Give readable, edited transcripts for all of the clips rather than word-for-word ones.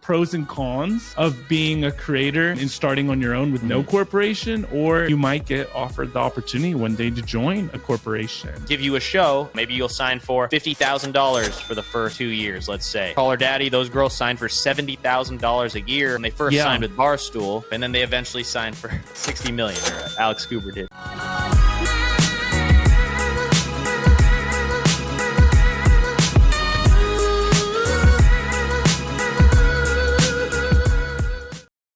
pros and cons of being a creator and starting on your own with no corporation, or you might get offered the opportunity one day to join a corporation. Give you a show, maybe you'll sign for $50,000 for the first 2 years, let's say. Call Her Daddy, those girls signed for $70,000 a year when they first signed with Barstool, and then they eventually signed for $60 million, or Alex Cooper did.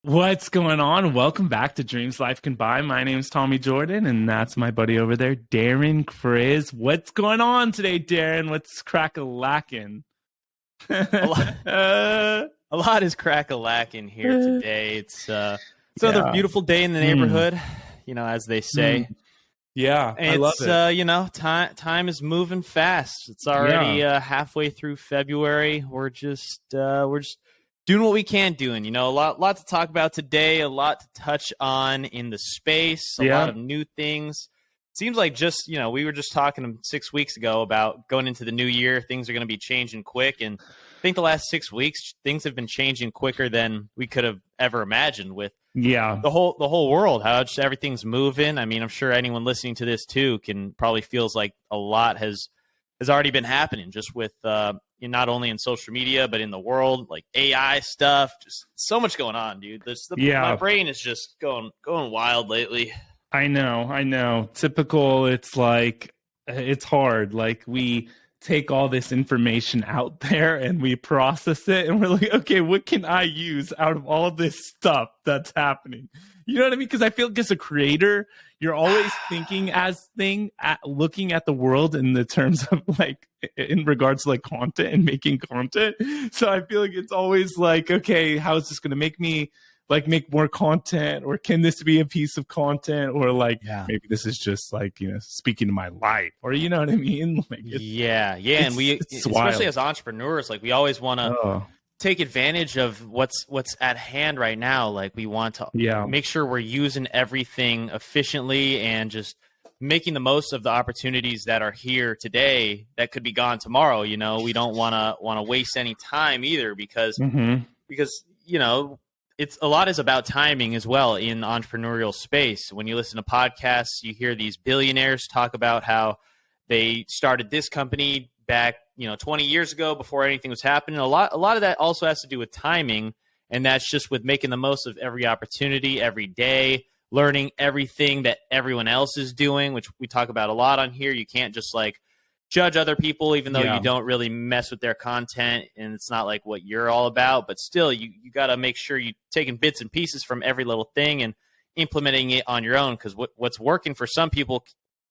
What's going on? Welcome back to Dreams Life Can Buy. My name is Tommy Jordan, and that's my buddy over there, Darren Kriz. What's going on today, Darren? What's crack-a-lackin'? A lot is crack-a-lackin' here today. It's another beautiful day in the neighborhood, as they say. Yeah, and I love it. Time is moving fast. It's already halfway through February. We're just doing what we can do. And, a lot to talk about today, a lot to touch on in the space, a lot of new things. Seems like we were just talking 6 weeks ago about going into the new year. Things are going to be changing quick. And I think the last 6 weeks, things have been changing quicker than we could have ever imagined with the whole world, how just everything's moving. I mean, I'm sure anyone listening to this too can probably feels like a lot has already been happening just with not only in social media, but in the world, like AI stuff, just so much going on, dude. My brain is just going wild lately. I know. Typical. It's like, it's hard. Like we take all this information out there and we process it and we're like, okay, what can I use out of all this stuff that's happening? You know what I mean? Because I feel like as a creator, you're always thinking looking at the world in the terms of like, in regards to like content and making content. So I feel like it's always like, okay, how is this going to make me like make more content, or can this be a piece of content, or like maybe this is just like, speaking to my life, or you know what I mean? Like and we, especially as entrepreneurs, like we always want to take advantage of what's at hand right now. Like we want to make sure we're using everything efficiently and just making the most of the opportunities that are here today that could be gone tomorrow. We don't want to waste any time either, because it's a lot is about timing as well in entrepreneurial space. When you listen to podcasts, you hear these billionaires talk about how they started this company back, 20 years ago before anything was happening. A lot of that also has to do with timing, and that's just with making the most of every opportunity every day, learning everything that everyone else is doing, which we talk about a lot on here. You can't just like judge other people, even though you don't really mess with their content and it's not like what you're all about, but still you got to make sure you're taking bits and pieces from every little thing and implementing it on your own, because what's working for some people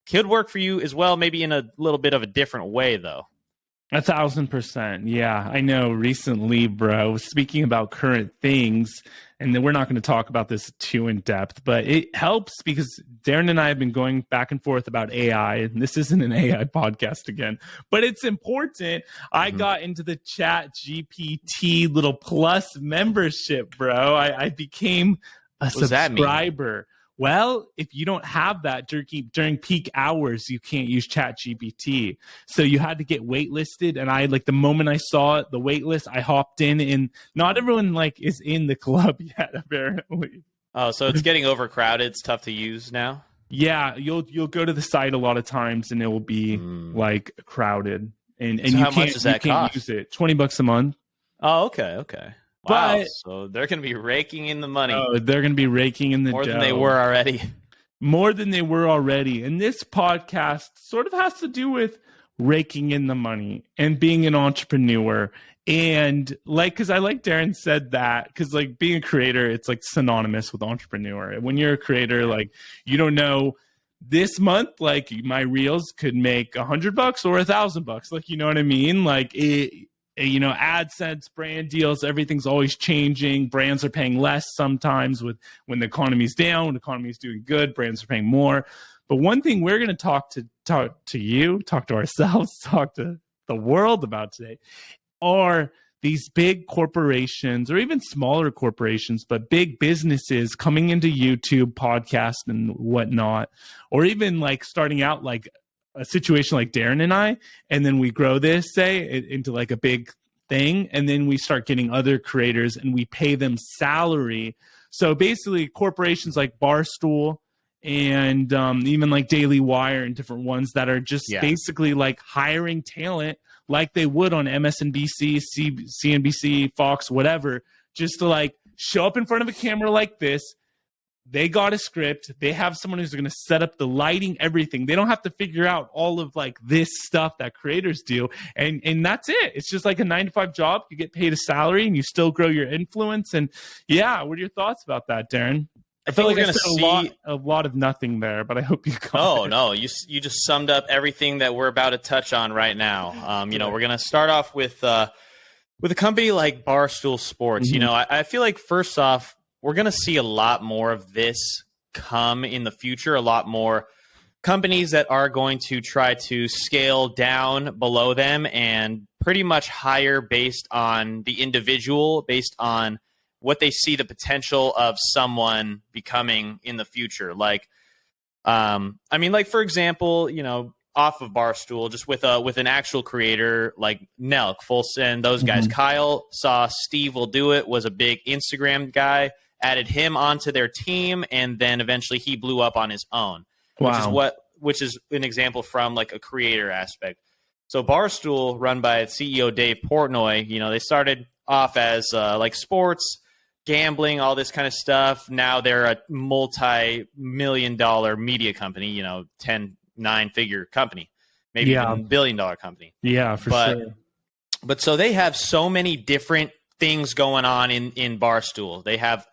could work for you as well, maybe in a little bit of a different way though. 1,000%. Yeah, I know. Recently, bro, speaking about current things, and then we're not going to talk about this too in depth, but it helps because Darren and I have been going back and forth about AI, and this isn't an AI podcast again, but it's important. I got into the Chat GPT little plus membership, bro. I became a subscriber. Well, if you don't have that during peak hours, you can't use ChatGPT. So you had to get waitlisted. And the moment I saw it, the waitlist, I hopped in, and not everyone is in the club yet, apparently. Oh, so it's getting overcrowded. It's tough to use now. Yeah, you'll go to the site a lot of times and it will be crowded. And so how much does that cost? Use it. $20 a month. Oh, okay. Wow, so they're going to be raking in the money. Oh, they're going to be raking in the more dough. than they were already. More than they were already. And this podcast sort of has to do with raking in the money and being an entrepreneur. And because I like Darren said that, because being a creator, it's synonymous with entrepreneur. When you're a creator, you don't know this month, my reels could make $100 or $1,000. You know what I mean? AdSense, brand deals, everything's always changing. Brands are paying less sometimes when the economy's down, when the economy's doing good, brands are paying more. But one thing we're going to talk to you, talk to ourselves, talk to the world about today are these big corporations, or even smaller corporations, but big businesses coming into YouTube, podcast, and whatnot, or even starting out a situation like Darren and I, and then we grow this, into a big thing. And then we start getting other creators and we pay them salary. So basically corporations like Barstool and even like Daily Wire and different ones that are just basically like hiring talent like they would on MSNBC, CNBC, Fox, whatever, just to like show up in front of a camera like this. They got a script. They have someone who's going to set up the lighting, everything. They don't have to figure out all of like this stuff that creators do. And that's it. It's just like a 9-to-5 job. You get paid a salary and you still grow your influence. And yeah, what are your thoughts about that, Darren? I feel like I said a lot of nothing there, but I hope you got it. No, you just summed up everything that we're about to touch on right now. We're going to start off with a company like Barstool Sports. Mm-hmm. I feel like first off, we're going to see a lot more of this come in the future, a lot more companies that are going to try to scale down below them and pretty much hire based on the individual, based on what they see the potential of someone becoming in the future. Like, for example, off of Barstool, just with an actual creator like Nelk, Fulson, those guys. Kyle saw Steve Will Do It, was a big Instagram guy, added him onto their team, and then eventually he blew up on his own. Wow. Which is an example from like a creator aspect. So Barstool, run by CEO Dave Portnoy, they started off as like sports, gambling, all this kind of stuff. Now they're a multi-million-dollar media company, 9-figure company, maybe even $1 billion company. Yeah, for sure. But so they have so many different things going on in Barstool. They have,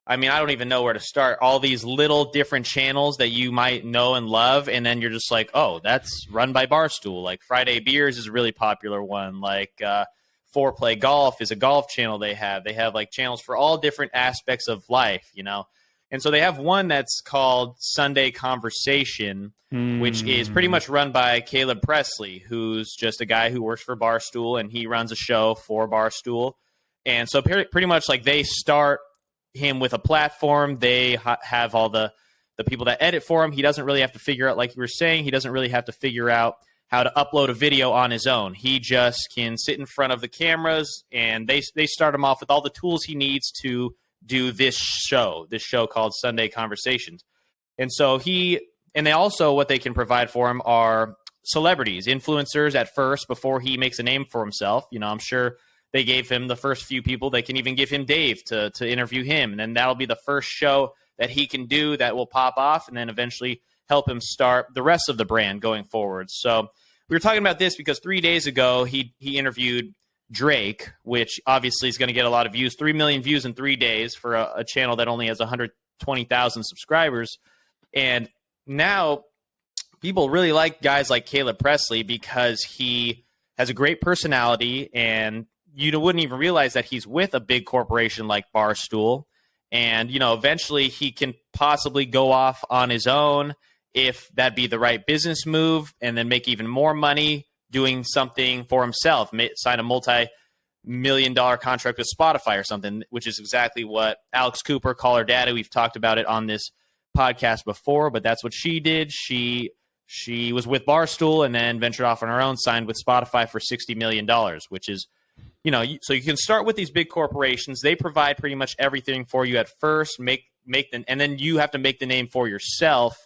I don't even know where to start. All these little different channels that you might know and love, and then you're just like, oh, that's run by Barstool. Like Friday Beers is a really popular one. Like Foreplay Golf is a golf channel they have. They have like channels for all different aspects of life, And so they have one that's called Sunday Conversation, which is pretty much run by Caleb Presley, who's just a guy who works for Barstool, and he runs a show for Barstool. And so pretty much like they start him with a platform. They have all the people that edit for him. He doesn't really have to figure out, like you were saying, he doesn't really have to figure out how to upload a video on his own. He just can sit in front of the cameras, and they start him off with all the tools he needs to do this show called Sunday Conversations. And so they also, what they can provide for him are celebrities, influencers at first, before he makes a name for himself. I'm sure they gave him the first few people. They can even give him Dave to interview him. And then that'll be the first show that he can do that will pop off, and then eventually help him start the rest of the brand going forward. So we were talking about this because 3 days ago, he interviewed Drake, which obviously is going to get a lot of views, 3 million views in 3 days for a channel that only has 120,000 subscribers. And now people really like guys like Caleb Presley because he has a great personality, and you wouldn't even realize that he's with a big corporation like Barstool. And, eventually he can possibly go off on his own if that'd be the right business move, and then make even more money doing something for himself, sign a multi-million-dollar contract with Spotify or something, which is exactly what Alex Cooper, Call Her Daddy, we've talked about it on this podcast before, but that's what she did. She was with Barstool and then ventured off on her own, signed with Spotify for $60 million, which is, so you can start with these big corporations. They provide pretty much everything for you at first, and then you have to make the name for yourself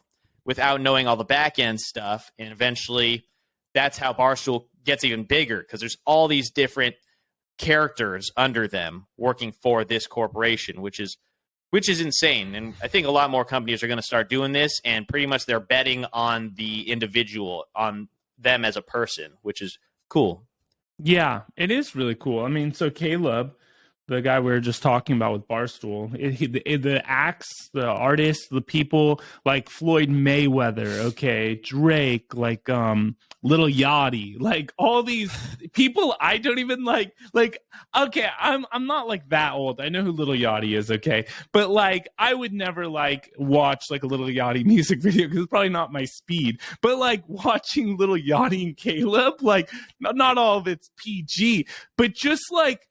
without knowing all the back end stuff. And eventually that's how Barstool gets even bigger, because there's all these different characters under them working for this corporation, which is insane. And I think a lot more companies are going to start doing this, and pretty much they're betting on the individual, on them as a person, which is cool. Yeah, it is really cool. So Caleb, the guy we were just talking about with Barstool, the acts, the artists, the people like Floyd Mayweather, okay, Drake, like Lil Yachty, like all these people I don't even like, okay, I'm not like that old. I know who Lil Yachty is, okay, but like I would never like watch like a Lil Yachty music video because it's probably not my speed. But like watching Lil Yachty and Caleb, like not all of it's PG, but just like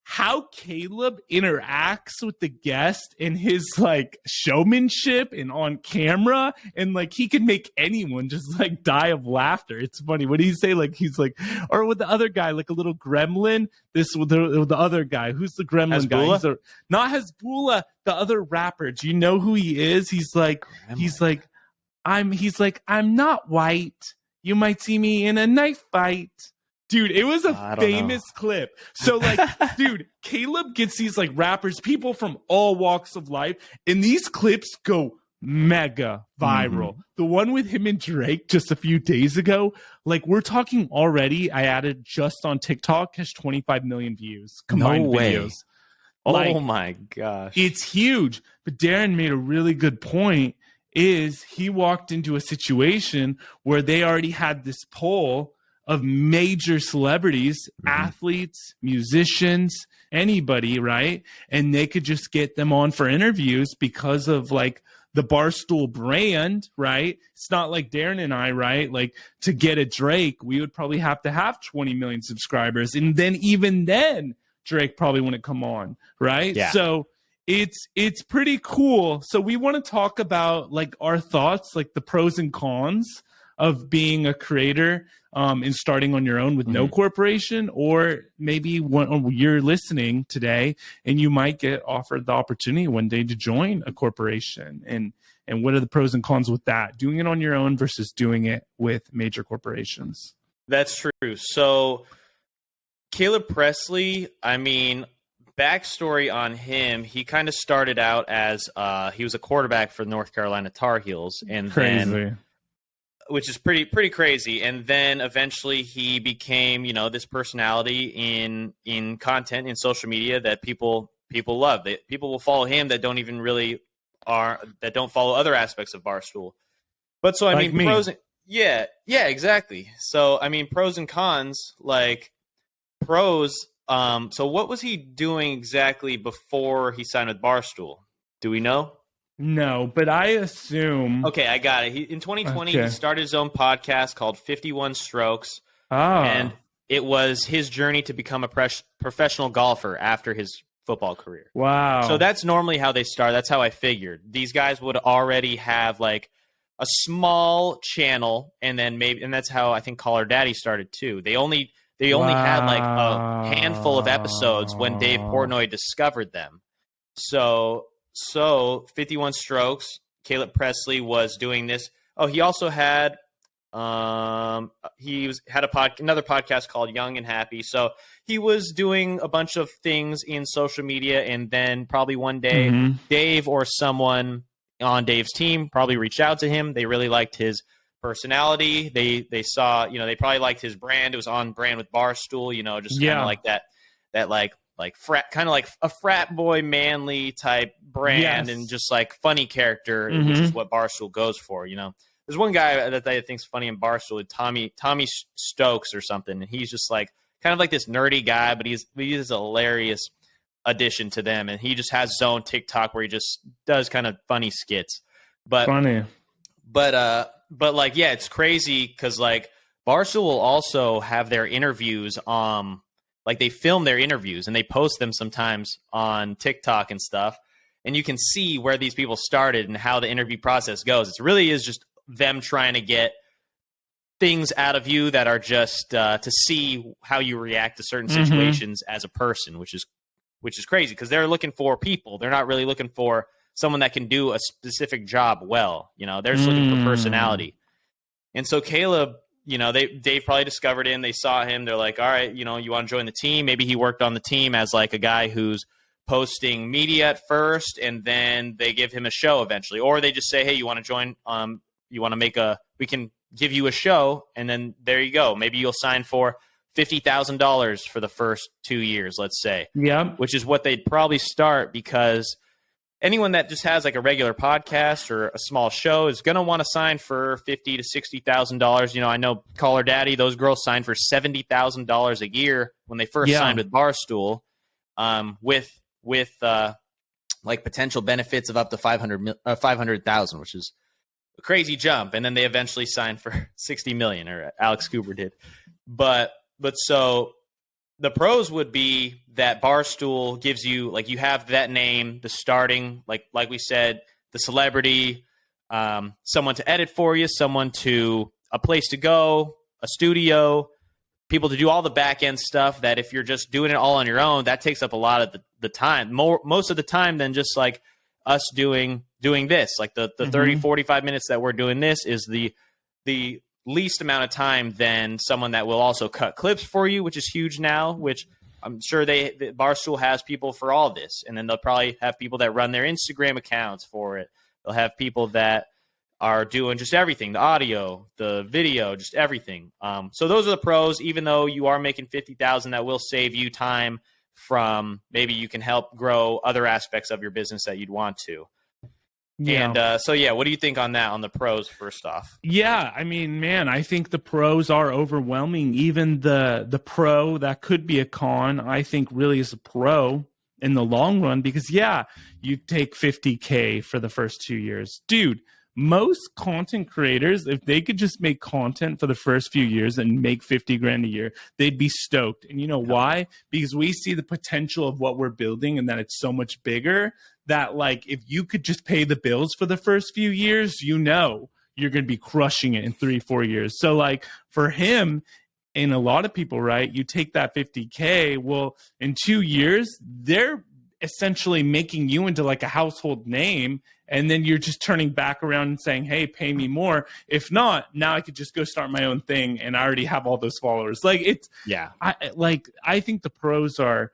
how Caleb interacts with the guest and his like showmanship and on camera, and like he can make anyone just like die of laughter. It's funny. What do you say? Like he's like, or with the other guy, like a little gremlin. This with the other guy. Who's the gremlin guy? He's not Hezbollah, the other rapper. Do you know who he is? He's like, I'm not white. You might see me in a knife fight. Dude, it was a famous clip. So, like, dude, Caleb gets these, like, rappers, people from all walks of life, and these clips go mega viral. Mm-hmm. The one with him and Drake just a few days ago, like, we're talking already, I added just on TikTok, has 25 million views, combined videos. Like, oh, my gosh. It's huge. But Darren made a really good point, is he walked into a situation where they already had this poll of major celebrities, athletes, musicians, anybody, right? And they could just get them on for interviews because of like the Barstool brand, right? It's not like Darren and I, right? Like to get a Drake, we would probably have to have 20 million subscribers. And then even then, Drake probably wouldn't come on, right? Yeah. So it's pretty cool. So we want to talk about like our thoughts, like the pros and cons of being a creator and starting on your own with no corporation, or maybe when you're listening today and you might get offered the opportunity one day to join a corporation, and what are the pros and cons with that, doing it on your own versus doing it with major corporations. That's true. So Caleb Presley, I mean, backstory on him, he kind of started out as he was a quarterback for the North Carolina Tar Heels, and then, which is pretty crazy. And then eventually he became, this personality in content in social media that people love. People will follow him that don't even really that don't follow other aspects of Barstool. But so I mean, pros and, yeah, exactly. So I mean, pros and cons. Like pros. So what was he doing exactly before he signed with Barstool? Do we know? No, but I assume. Okay, I got it. In 2020, he started his own podcast called 51 Strokes. And it was his journey to become a professional golfer after his football career. Wow. So that's normally how they start. That's how I figured. These guys would already have like a small channel, and then and that's how I think Call Her Daddy started too. They only had like a handful of episodes when Dave Portnoy discovered them. So 51 Strokes, Caleb Presley was doing this. Oh, he also had another podcast called Young and Happy. So he was doing a bunch of things in social media, and then probably one day Dave or someone on Dave's team probably reached out to him. They really liked his personality. They saw, they probably liked his brand. It was on brand with Barstool, just kind of like that like frat, kind of like a frat boy, manly type brand, and just like funny character, which is what Barstool goes for. There's one guy that I think's funny in Barstool, Tommy Stokes or something, and he's just like kind of like this nerdy guy, but he's a hilarious addition to them, and he just has his own TikTok where he just does kind of funny skits. But like, yeah, it's crazy because like Barstool will also have their interviews like they film their interviews and they post them sometimes on TikTok and stuff. And you can see where these people started and how the interview process goes. It really is just them trying to get things out of you that are just to see how you react to certain situations as a person, which is crazy because they're looking for people. They're not really looking for someone that can do a specific job well. They're just looking for personality. And so Caleb, Dave probably discovered him. They saw him. They're like, all right, you want to join the team? Maybe he worked on the team as like a guy who's posting media at first, and then they give him a show eventually. Or they just say, hey, you want to join? You want to we can give you a show, and then there you go. Maybe you'll sign for $50,000 for the first 2 years, let's say. Yeah. Which is what they'd probably start, because anyone that just has like a regular podcast or a small show is going to want to sign for $50,000 to $60,000. I know Call Her Daddy, those girls signed for $70,000 a year when they first signed with Barstool, with like potential benefits of up to $500,000, which is a crazy jump. And then they eventually signed for $60 million, or Alex Cooper did. But so The pros would be that Barstool gives you, like, you have that name, the starting, like we said, the celebrity, someone to edit for you, a place to go, a studio, people to do all the back end stuff that if you're just doing it all on your own, that takes up a lot of the time, most of the time than just like us doing this. Like the 30, 45 minutes that we're doing this is the least amount of time than someone that will also cut clips for you, which is huge now, which I'm sure Barstool has people for all this. And then they'll probably have people that run their Instagram accounts for it. They'll have people that are doing just everything, the audio, the video, just everything. So those are the pros. Even though you are making $50,000, that will save you time from maybe you can help grow other aspects of your business that you'd want to. Yeah. And what do you think on that, on the pros first off? Yeah, I mean, man, I think the pros are overwhelming. Even the pro that could be a con, I think really is a pro in the long run because, yeah, you take $50K for the first 2 years. Dude, most content creators, if they could just make content for the first few years and make 50 grand a year, they'd be stoked. And you know why? Because we see the potential of what we're building and that it's so much bigger that, like, if you could just pay the bills for the first few years, you know you're going to be crushing it in 3-4 years. So, like, for him and a lot of people, right, you take that 50K, well, in 2 years, they're essentially making you into like a household name, and then you're just turning back around and saying, hey, pay me more. If not, now I could just go start my own thing and I already have all those followers. Like, it's, yeah, I think the pros are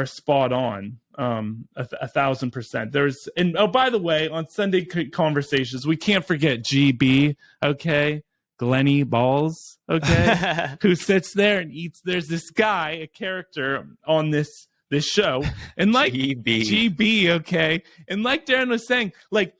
spot on. 1,000%. And oh, by the way, on Sunday Conversations, we can't forget GB, okay? Glenny Balls, okay? Who sits there and eats. There's this guy, a character on this show, and like GB, okay? And like Darren was saying, like,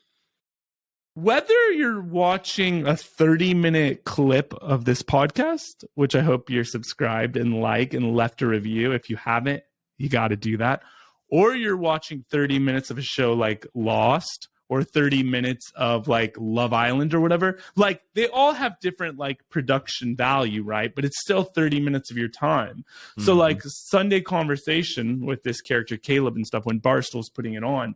whether you're watching a 30-minute clip of this podcast, which I hope you're subscribed and like and left a review. If you haven't, you got to do that. Or you're watching 30 minutes of a show like Lost or 30 minutes of like Love Island or whatever. Like, they all have different like production value, right? But it's still 30 minutes of your time. Mm-hmm. So like Sunday Conversation with this character Caleb and stuff, when Barstool's putting it on,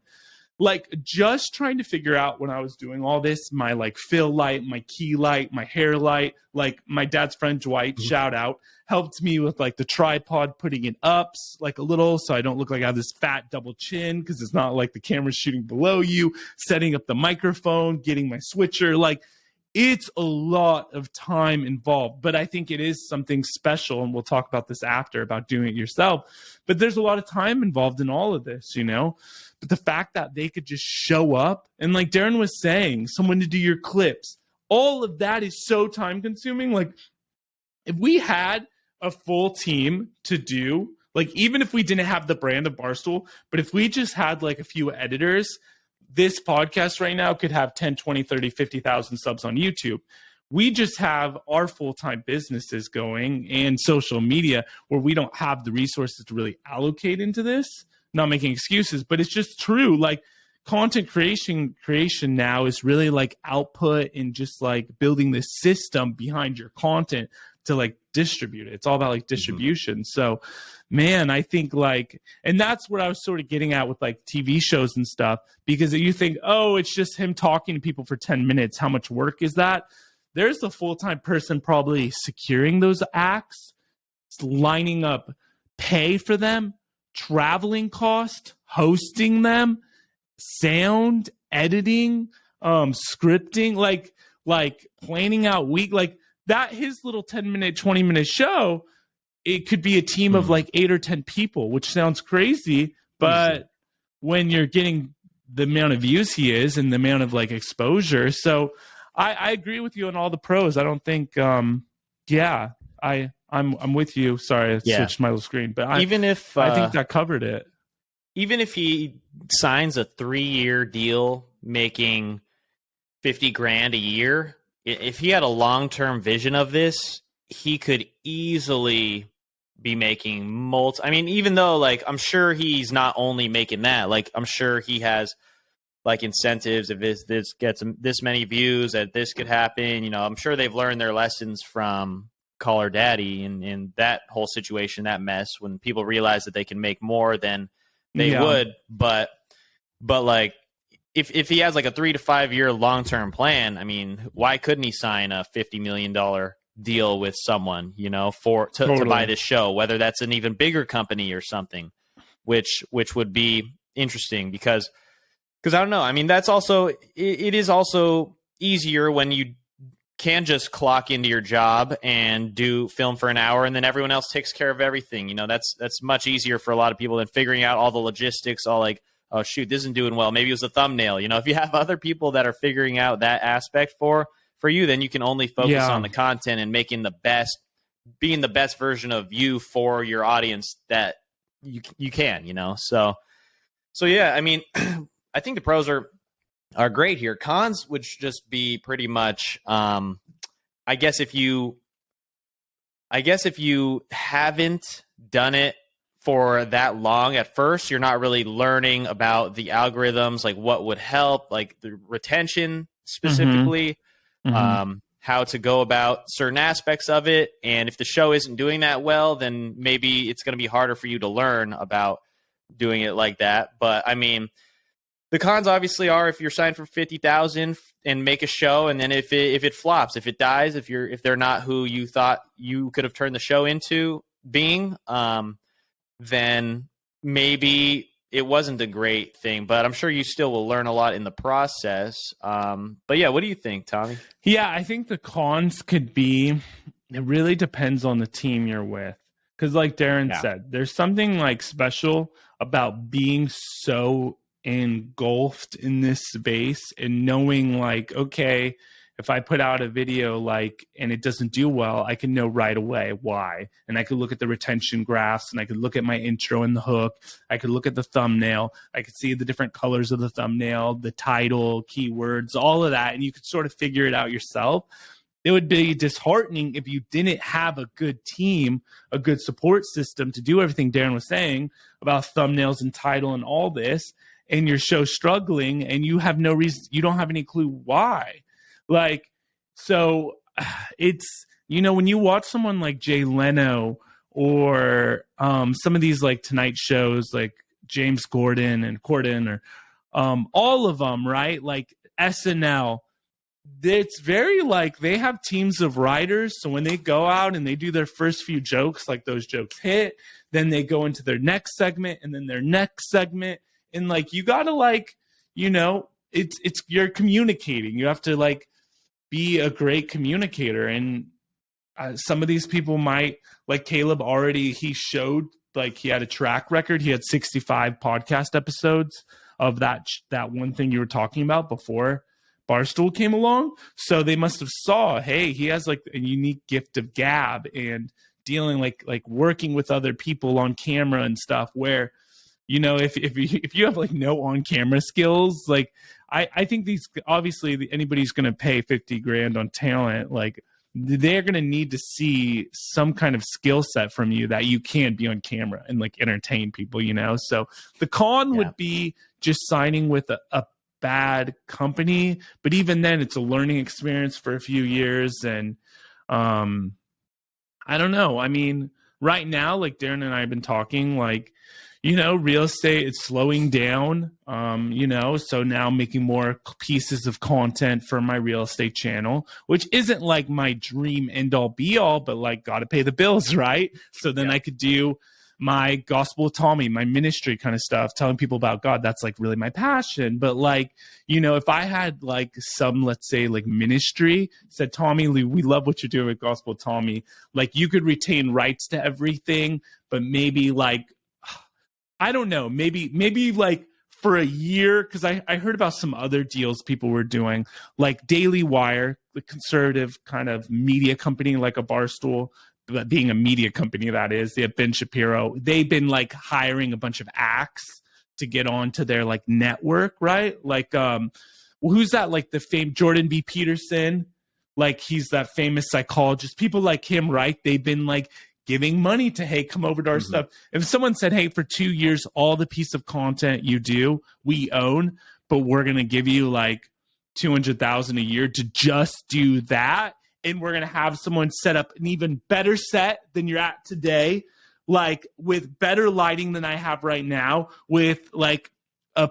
like, just trying to figure out when I was doing all this, my like fill light, my key light, my hair light, like my dad's friend Dwight, shout out, helped me with like the tripod, putting it up like a little so I don't look like I have this fat double chin because it's not like the camera's shooting below you, setting up the microphone, getting my switcher. Like, it's a lot of time involved, but I think it is something special, and we'll talk about this after, about doing it yourself. But there's a lot of time involved in all of this, you know? But the fact that they could just show up, and like Darren was saying, someone to do your clips, all of that is so time consuming. Like, if we had a full team to do, like, even if we didn't have the brand of Barstool, but if we just had like a few editors, this podcast right now could have 10, 20, 30, 50,000 subs on YouTube. We just have our full-time businesses going and social media where we don't have the resources to really allocate into this. Not making excuses, but it's just true. Like, content creation now is really like output and just like building this system behind your content to like distribute it. It's all about like distribution. Mm-hmm. So, man, I think like, and that's what I was sort of getting at with like TV shows and stuff, because you think, oh, it's just him talking to people for 10 minutes. How much work is that? There's the full-time person probably securing those acts, lining up pay for them, traveling cost, hosting them, sound, editing, scripting, like planning out week, like that. His little 10-minute, 20-minute show, it could be a team of like 8 or 10 people, which sounds crazy, but when you're getting the amount of views he is and the amount of like exposure. So I agree with you on all the pros. I don't think I'm with you. Sorry, I switched my little screen, but I think that covered it. Even if he signs a 3-year deal making 50 grand a year, if he had a long-term vision of this, he could easily be making even though like I'm sure he's not only making that, like I'm sure he has like incentives. If this gets this many views, that this could happen. You know, I'm sure they've learned their lessons from call her daddy in that whole situation, that mess, when people realize that they can make more than they would. But like, if he has like a 3 to 5 year long-term plan, I mean, why couldn't he sign a $50 million deal with someone, you know, to buy this show, whether that's an even bigger company or something, which would be interesting because I don't know. I mean, that's also, it is also easier when you can just clock into your job and do film for an hour and then everyone else takes care of everything. You know, that's much easier for a lot of people than figuring out all the logistics, all like, oh shoot, this isn't doing well. Maybe it was a thumbnail. You know, if you have other people that are figuring out that aspect for you, then you can only focus on the content and being the best version of you for your audience that you can, you know? So yeah, I mean, I think the pros are great here. Cons would just be pretty much, I guess if you haven't done it for that long at first, you're not really learning about the algorithms, like what would help, like the retention specifically, how to go about certain aspects of it. And if the show isn't doing that well, then maybe it's going to be harder for you to learn about doing it like that. But I mean, the cons obviously are if you're signed for 50,000 and make a show, and then if it flops, if it dies, if they're not who you thought you could have turned the show into being, then maybe it wasn't a great thing. But I'm sure you still will learn a lot in the process. But yeah, what do you think, Tommy? Yeah, I think the cons could be, it really depends on the team you're with. Because like Darren said, there's something like special about being so engulfed in this space and knowing like, okay, if I put out a video like and it doesn't do well, I can know right away why. And I could look at the retention graphs and I could look at my intro and the hook. I could look at the thumbnail. I could see the different colors of the thumbnail, the title, keywords, all of that. And you could sort of figure it out yourself. It would be disheartening if you didn't have a good team, a good support system to do everything Darren was saying about thumbnails and title and all this, and your show's struggling and you have no reason, you don't have any clue why. Like, so it's, you know, when you watch someone like Jay Leno or some of these like Tonight shows like James Corden or all of them, right? Like SNL, it's very like they have teams of writers. So when they go out and they do their first few jokes, like those jokes hit, then they go into their next segment and then their next segment. And like, you gotta like, you know, it's you're communicating. You have to like be a great communicator. And some of these people might, like Caleb already, he showed like he had a track record. He had 65 podcast episodes of that one thing you were talking about before Barstool came along. So they must have saw, hey, he has like a unique gift of gab and dealing like working with other people on camera and stuff where, you know, if you have like no on camera skills, like I think these, obviously anybody's going to pay 50 grand on talent, like they're going to need to see some kind of skill set from you that you can be on camera and like entertain people, you know? So the con would be just signing with a bad company, but even then it's a learning experience for a few years. And I don't know. I mean, right now, like Darren and I have been talking, like, you know, real estate, it's slowing down, you know, so now I'm making more pieces of content for my real estate channel, which isn't like my dream end all be all, but like got to pay the bills, right? So then I could do my Gospel of Tommy, my ministry kind of stuff, telling people about God. That's like really my passion. But like, you know, if I had like some, let's say like ministry said, Tommy, we love what you're doing with Gospel of Tommy. Like you could retain rights to everything, but maybe like, I don't know, maybe like for a year, because I heard about some other deals people were doing, like Daily Wire, the conservative kind of media company, like a Barstool, but being a media company, that is. They have Ben Shapiro. They've been like hiring a bunch of acts to get onto their like network, right? Like, who's that? Like the famed Jordan B. Peterson, like he's that famous psychologist. People like him, right? They've been like giving money to, hey, come over to our stuff. If someone said, hey, for 2 years, all the piece of content you do, we own, but we're going to give you like $200,000 a year to just do that. and we're going to have someone set up an even better set than you're at today, like with better lighting than I have right now, with like a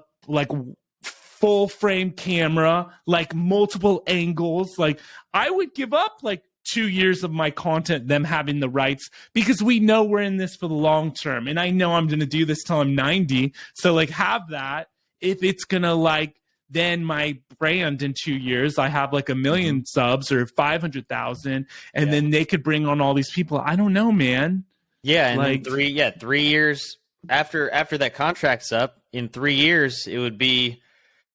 full frame camera, like multiple angles. Like I would give up like 2 years of my content, them having the rights, because we know we're in this for the long term. And I know I'm going to do this till I'm 90. So like have that. If it's going to like, then my brand in 2 years, I have like 1 million subs or 500,000, and then they could bring on all these people. I don't know, man. Yeah. And like, then 3 years after that contract's up, in 3 years, it would be,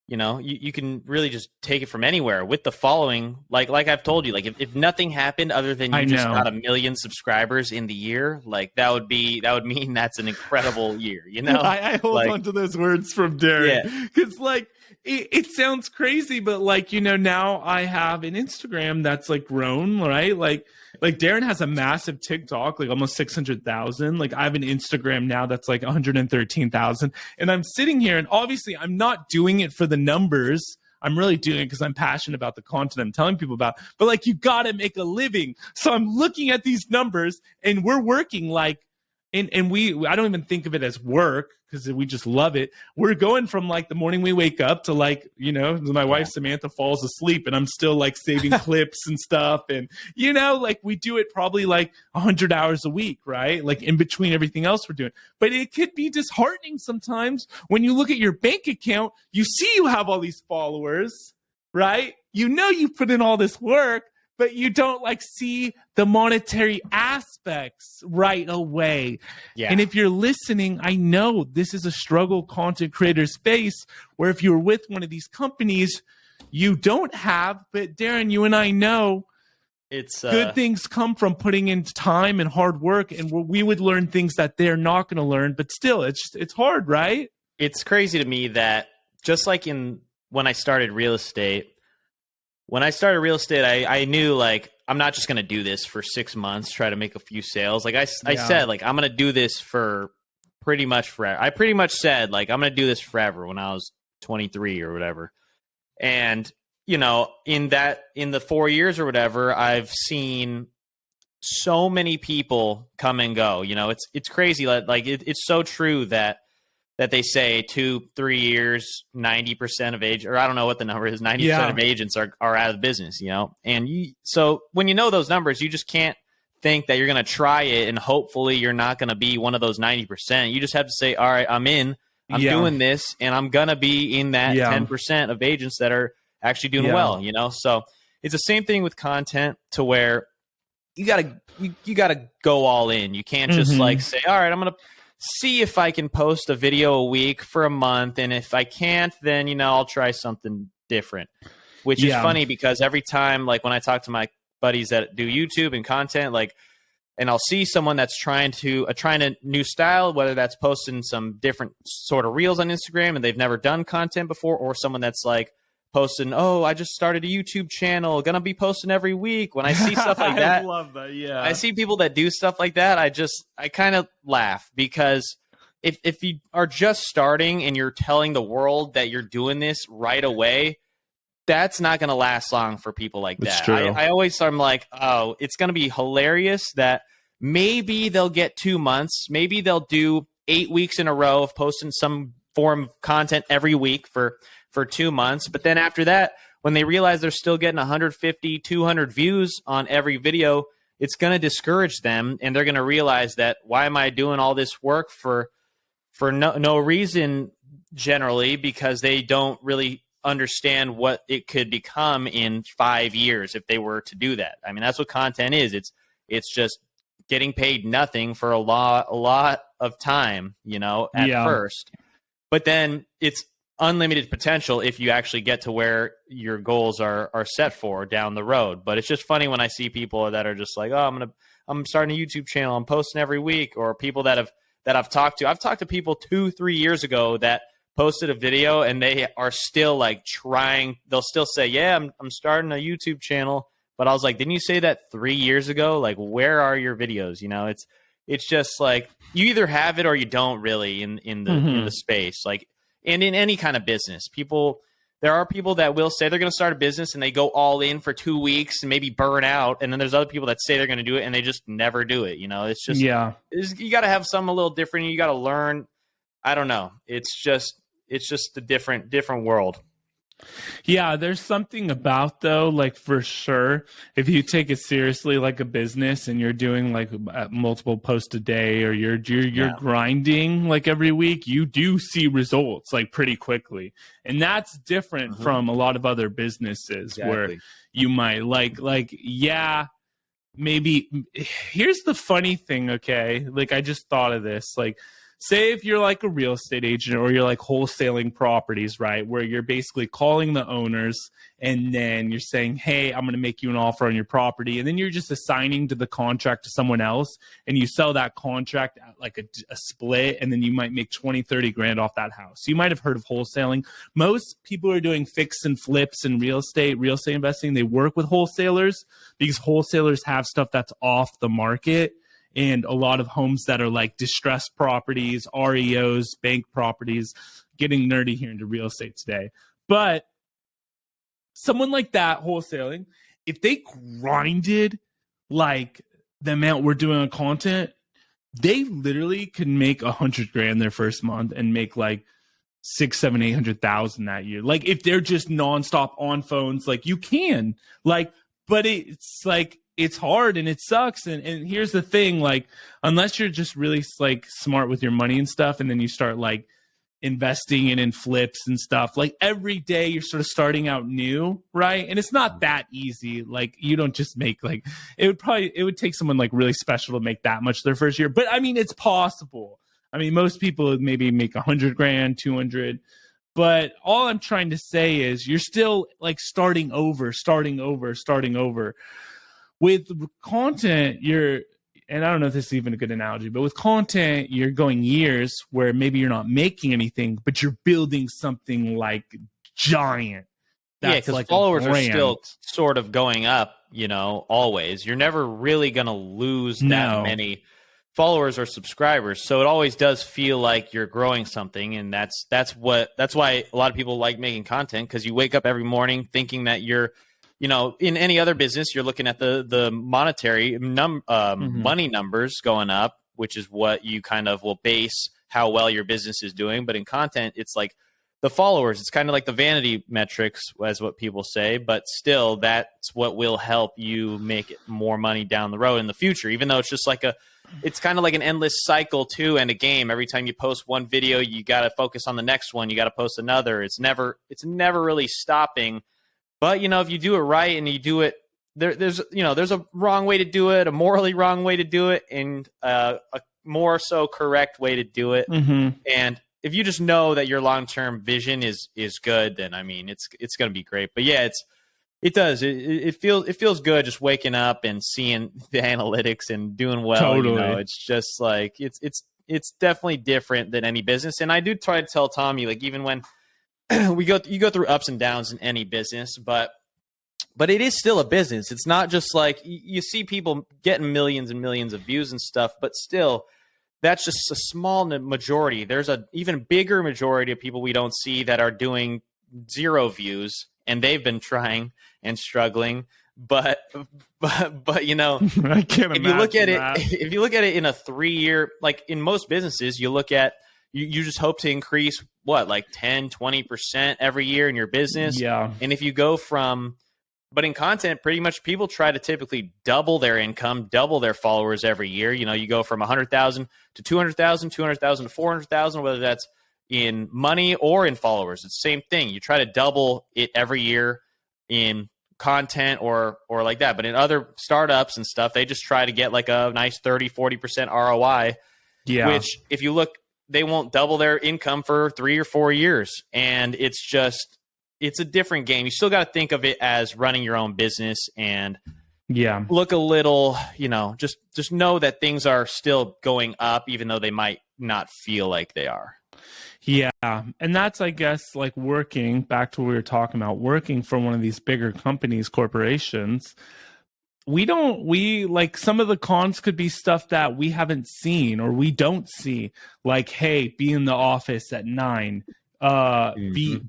you know, you can really just take it from anywhere with the following. Like I've told you, like if nothing happened other than you just got 1 million subscribers in the year, like that would mean that's an incredible year, you know? I hold on to those words from Darren, because like it sounds crazy, but like, you know, now I have an Instagram that's like grown, right? Like Darren has a massive TikTok, like almost 600,000. Like I have an Instagram now that's like 113,000. And I'm sitting here, and obviously I'm not doing it for the numbers. I'm really doing it because I'm passionate about the content I'm telling people about. But like, you got to make a living. So I'm looking at these numbers, and we're working like, and I don't even think of it as work, because we just love it. We're going from like the morning we wake up to like, you know, my wife Samantha falls asleep, and I'm still like saving clips and stuff. And, you know, like we do it probably like 100 hours a week, right? Like in between everything else we're doing. But it could be disheartening sometimes when you look at your bank account, you see you have all these followers, right? You know, you put in all this work, but you don't like see the monetary aspects right away. Yeah. And if you're listening, I know this is a struggle content creators face, where if you're with one of these companies, you don't have, but Darren, you and I know it's good things come from putting in time and hard work, and we would learn things that they're not going to learn, but still it's hard, right? It's crazy to me that just like when I started real estate, I knew like I'm not just going to do this for 6 months, try to make a few sales. Like I said, like I'm going to do this for pretty much forever. I pretty much said like I'm going to do this forever when I was 23 or whatever. And, you know, in the 4 years or whatever, I've seen so many people come and go. You know, it's crazy. Like it's so true that they say 2-3 years, 90% of agents, or I don't know what the number is, 90% of agents are out of business, you know? And so when you know those numbers, you just can't think that you're going to try it and hopefully you're not going to be one of those 90%. You just have to say, all right, I'm in, I'm doing this, and I'm going to be in that 10% of agents that are actually doing well, you know? So it's the same thing with content, to where you gotta go all in. You can't just like say, all right, I'm going to see if I can post a video a week for a month, and if I can't, then, you know, I'll try something different. Which is funny, because every time, like when I talk to my buddies that do YouTube and content, like, and I'll see someone that's trying a new style, whether that's posting some different sort of reels on Instagram and they've never done content before, or someone that's like posting, oh, I just started a YouTube channel, gonna be posting every week. When I see stuff like that, I love that. Yeah, I see people that do stuff like that, I kind of laugh, because if you are just starting and you're telling the world that you're doing this right away, that's not going to last long for people like that. True. I'm like, oh, it's going to be hilarious that maybe they'll get 2 months, maybe they'll do 8 weeks in a row of posting some form of content every week for 2 months. But then after that, when they realize they're still getting 150, 200 views on every video, it's going to discourage them. And they're going to realize that, why am I doing all this work for no reason, generally, because they don't really understand what it could become in 5 years if they were to do that. I mean, that's what content is. It's just getting paid nothing for a lot of time, you know, at first. But then it's unlimited potential if you actually get to where your goals are set for down the road. But it's just funny when I see people that are just like, oh, I'm starting a YouTube channel, I'm posting every week, or people that I've talked to. I've talked to people 2-3 years ago that posted a video and they are still like trying. They'll still say, yeah, I'm starting a YouTube channel. But I was like, didn't you say that 3 years ago? Like, where are your videos? You know, it's just like, you either have it or you don't, really, in the space. Like, and in any kind of business, people, there are people that will say they're going to start a business and they go all in for 2 weeks and maybe burn out. And then there's other people that say they're going to do it and they just never do it. You know, it's just, you got to have something a little different. You got to learn. I don't know. It's just a different world. Yeah, there's something about, though, like, for sure, if you take it seriously like a business and you're doing like multiple posts a day, or you're grinding like every week, you do see results like pretty quickly. And that's different from a lot of other businesses where you might maybe. Here's the funny thing, okay? Like, I just thought of this, like, say if you're like a real estate agent or you're like wholesaling properties, right, where you're basically calling the owners and then you're saying, hey, I'm going to make you an offer on your property. And then you're just assigning to the contract to someone else, and you sell that contract at like a split, and then you might make 20, 30 grand off that house. You might have heard of wholesaling. Most people are doing fix and flips in real estate investing. They work with wholesalers because wholesalers have stuff that's off the market. And a lot of homes that are like distressed properties, REOs, bank properties, getting nerdy here into real estate today. But someone like that wholesaling, if they grinded like the amount we're doing on content, they literally can make 100 grand their first month and make like 6, 7, 800,000 that year. Like, if they're just nonstop on phones, like, you can, like, but it's like, it's hard and it sucks. And here's the thing, like, unless you're just really like smart with your money and stuff, and then you start like investing in flips and stuff, like every day you're sort of starting out new, right? And it's not that easy. Like, you don't just make like, it would take someone like really special to make that much their first year. But I mean, it's possible. I mean, most people would maybe make 100 grand, 200. But all I'm trying to say is you're still like starting over. With content, and I don't know if this is even a good analogy, but with content, you're going years where maybe you're not making anything, but you're building something like giant. Because like followers are still sort of going up, you know, always. You're never really going to lose that many followers or subscribers. So it always does feel like you're growing something. And that's why a lot of people like making content, because you wake up every morning thinking that you're, you know, in any other business, you're looking at the monetary money numbers going up, which is what you kind of will base how well your business is doing. But in content, it's like the followers. It's kind of like the vanity metrics, as what people say. But still, that's what will help you make more money down the road in the future, even though it's just like it's kind of like an endless cycle too, and a game. Every time you post one video, you got to focus on the next one. You got to post another. It's never really stopping. But, you know, if you do it right and you do it, there's a wrong way to do it, a morally wrong way to do it, and a more so correct way to do it. And if you just know that your long-term vision is good, then I mean, it's going to be great. But yeah, it feels good just waking up and seeing the analytics and doing well. Totally. You know, it's just like it's definitely different than any business. And I do try to tell Tommy, like, even when you go through ups and downs in any business, but it is still a business. It's not just like you see people getting millions and millions of views and stuff, but still, that's just a small majority. There's an even bigger majority of people we don't see that are doing 0 views, and they've been trying and struggling. But you know, I can't if you look at it in a 3-year, like in most businesses, you look at. You just hope to increase like 10, 20% every year in your business. Yeah. And if you go but in content, pretty much people try to typically double their income, double their followers every year. You know, you go from 100,000 to 200,000, 200,000 to 400,000, whether that's in money or in followers. It's the same thing. You try to double it every year in content or like that. But in other startups and stuff, they just try to get like a nice 30, 40% ROI, which if you look, they won't double their income for 3 or 4 years. And it's a different game. You still got to think of it as running your own business and look a little, you know, just know that things are still going up, even though they might not feel like they are. Yeah. And that's, I guess, like working back to what we were talking about, working for one of these bigger companies, corporations. We like, some of the cons could be stuff that we haven't seen or we don't see, like, hey, be in the office at 9,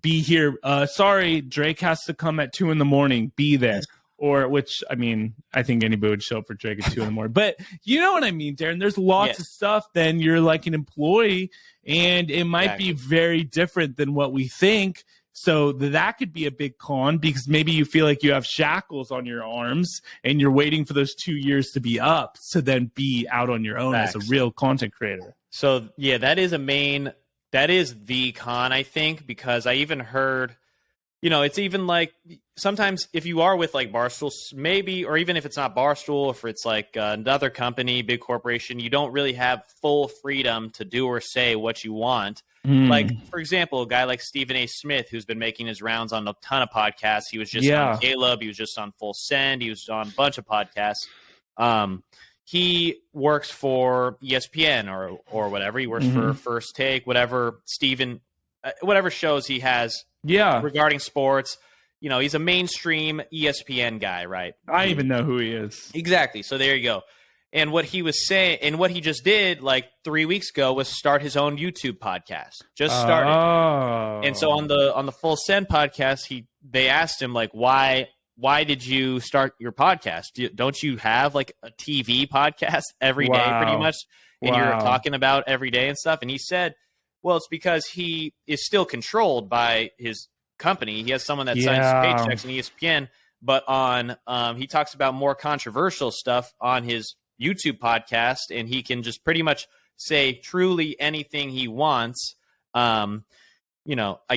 Be here. Sorry, Drake has to come at 2 a.m. Be there. Or which, I mean, I think anybody would show up for Drake at 2 a.m. But you know what I mean, Darren? There's lots of stuff. Then you're like an employee, and it might be very different than what we think. So that could be a big con, because maybe you feel like you have shackles on your arms and you're waiting for those 2 years to be up to then be out on your own as a real content creator. So yeah, that is the con, I think, because I even heard, it's even like sometimes if you are with like Barstool, maybe, or even if it's not Barstool, if it's like another company, big corporation, you don't really have full freedom to do or say what you want. Like, for example, a guy like Stephen A. Smith, who's been making his rounds on a ton of podcasts. He was just on Caleb. He was just on Full Send. He was on a bunch of podcasts. He works for ESPN or whatever. He works for First Take, whatever whatever shows he has regarding sports. He's a mainstream ESPN guy, right? I even know who he is. Exactly. So there you go. And what he was saying, and what he just did like 3 weeks ago, was start his own YouTube podcast. Just started. And so on the Full Send podcast, they asked him like, why did you start your podcast? Don't you have like a TV podcast every day, pretty much, and you're talking about every day and stuff? And he said, well, it's because he is still controlled by his company. He has someone that signs paychecks in ESPN, but he talks about more controversial stuff on his YouTube podcast, and he can just pretty much say truly anything he wants. I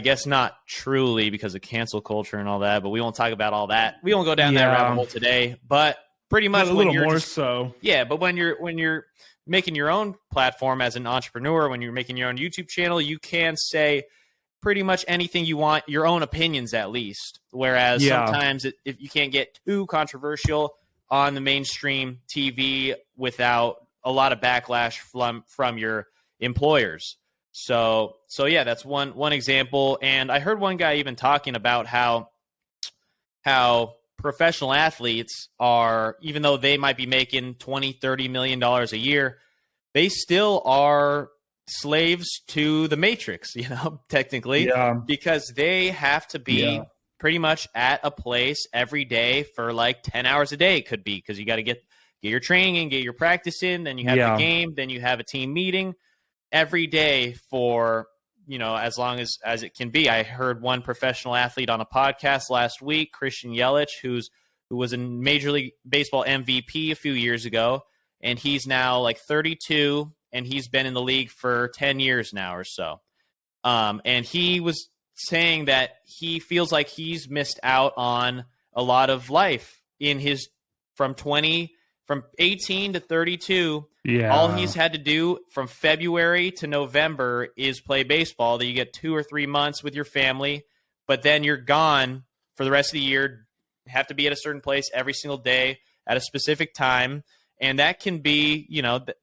guess not truly because of cancel culture and all that, but we won't talk about all that. We won't go down that rabbit hole today, but pretty much a little more so. Yeah, but when you're making your own platform as an entrepreneur, when you're making your own YouTube channel, you can say pretty much anything you want, your own opinions at least. Whereas sometimes if you can't get too controversial on the mainstream TV without a lot of backlash from your employers. So yeah, that's one example. And I heard one guy even talking about how professional athletes are, even though they might be making $20-30 million a year, they still are slaves to the matrix, technically, because they have to be pretty much at a place every day for like 10 hours a day. It could be because you got to get your training in, get your practice in, then you have the game, then you have a team meeting every day for, as long as it can be. I heard one professional athlete on a podcast last week, Christian Yelich, who was a Major League Baseball MVP a few years ago, and he's now like 32, and he's been in the league for 10 years now or so. And he was saying that he feels like he's missed out on a lot of life in his from 18 to 32. All he's had to do from February to November is play baseball. That you get 2 or 3 months with your family, but then you're gone for the rest of the year. You have to be at a certain place every single day at a specific time. And that can be,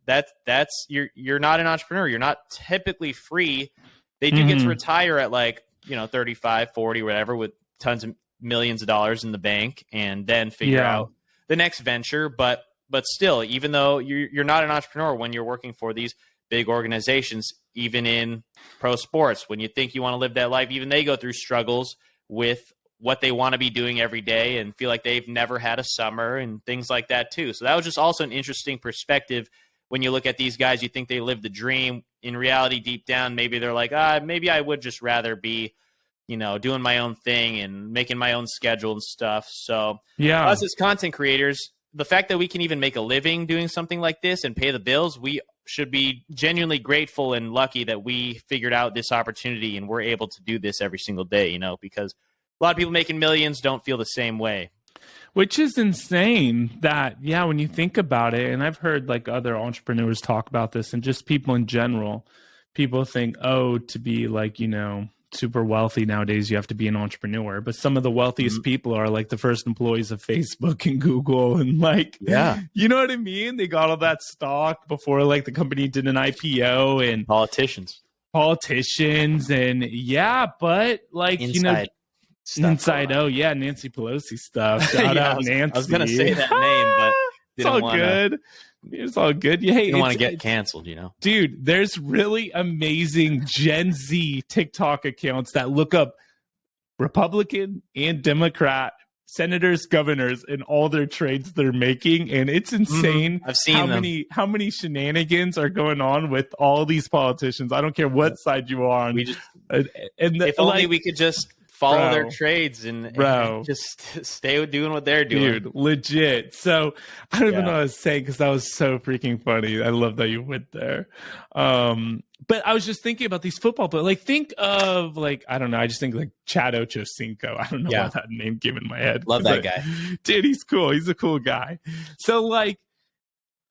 that's you're not an entrepreneur. You're not typically free. They do get to retire at like, 35, 40, whatever, with tons of millions of dollars in the bank, and then figure out the next venture. But still, even though you're not an entrepreneur when you're working for these big organizations, even in pro sports, when you think you want to live that life, even they go through struggles with what they want to be doing every day and feel like they've never had a summer and things like that too. So that was just also an interesting perspective. When you look at these guys, you think they live the dream. In reality, deep down, maybe they're like, maybe I would just rather be, doing my own thing and making my own schedule and stuff. So us as content creators, the fact that we can even make a living doing something like this and pay the bills, we should be genuinely grateful and lucky that we figured out this opportunity and we're able to do this every single day, because a lot of people making millions don't feel the same way. Which is insane that, when you think about it, and I've heard like other entrepreneurs talk about this and just people in general, people think, to be like, super wealthy nowadays, you have to be an entrepreneur. But some of the wealthiest people are like the first employees of Facebook and Google and like, you know what I mean? They got all that stock before like the company did an IPO, and politicians and but like, Inside. Inside, Nancy Pelosi stuff. Shout out Nancy. I was gonna say that name, but it's all good. It's all good. Yeah, hey, You don't want to get canceled, dude. There's really amazing Gen Z TikTok accounts that look up Republican and Democrat senators, governors, and all their trades they're making, and it's insane. I've seen how many shenanigans are going on with all these politicians. I don't care what side you are on. If only we could just follow their trades and just stay doing what they're doing. Dude, legit. So I don't even know what I was saying because that was so freaking funny. I love that you went there. But I was just thinking about these football players. Like, think of, like, I don't know. I just think like Chad Ochocinco. I don't know why that name came in my head. Love that guy. Dude, he's cool. He's a cool guy. So, like,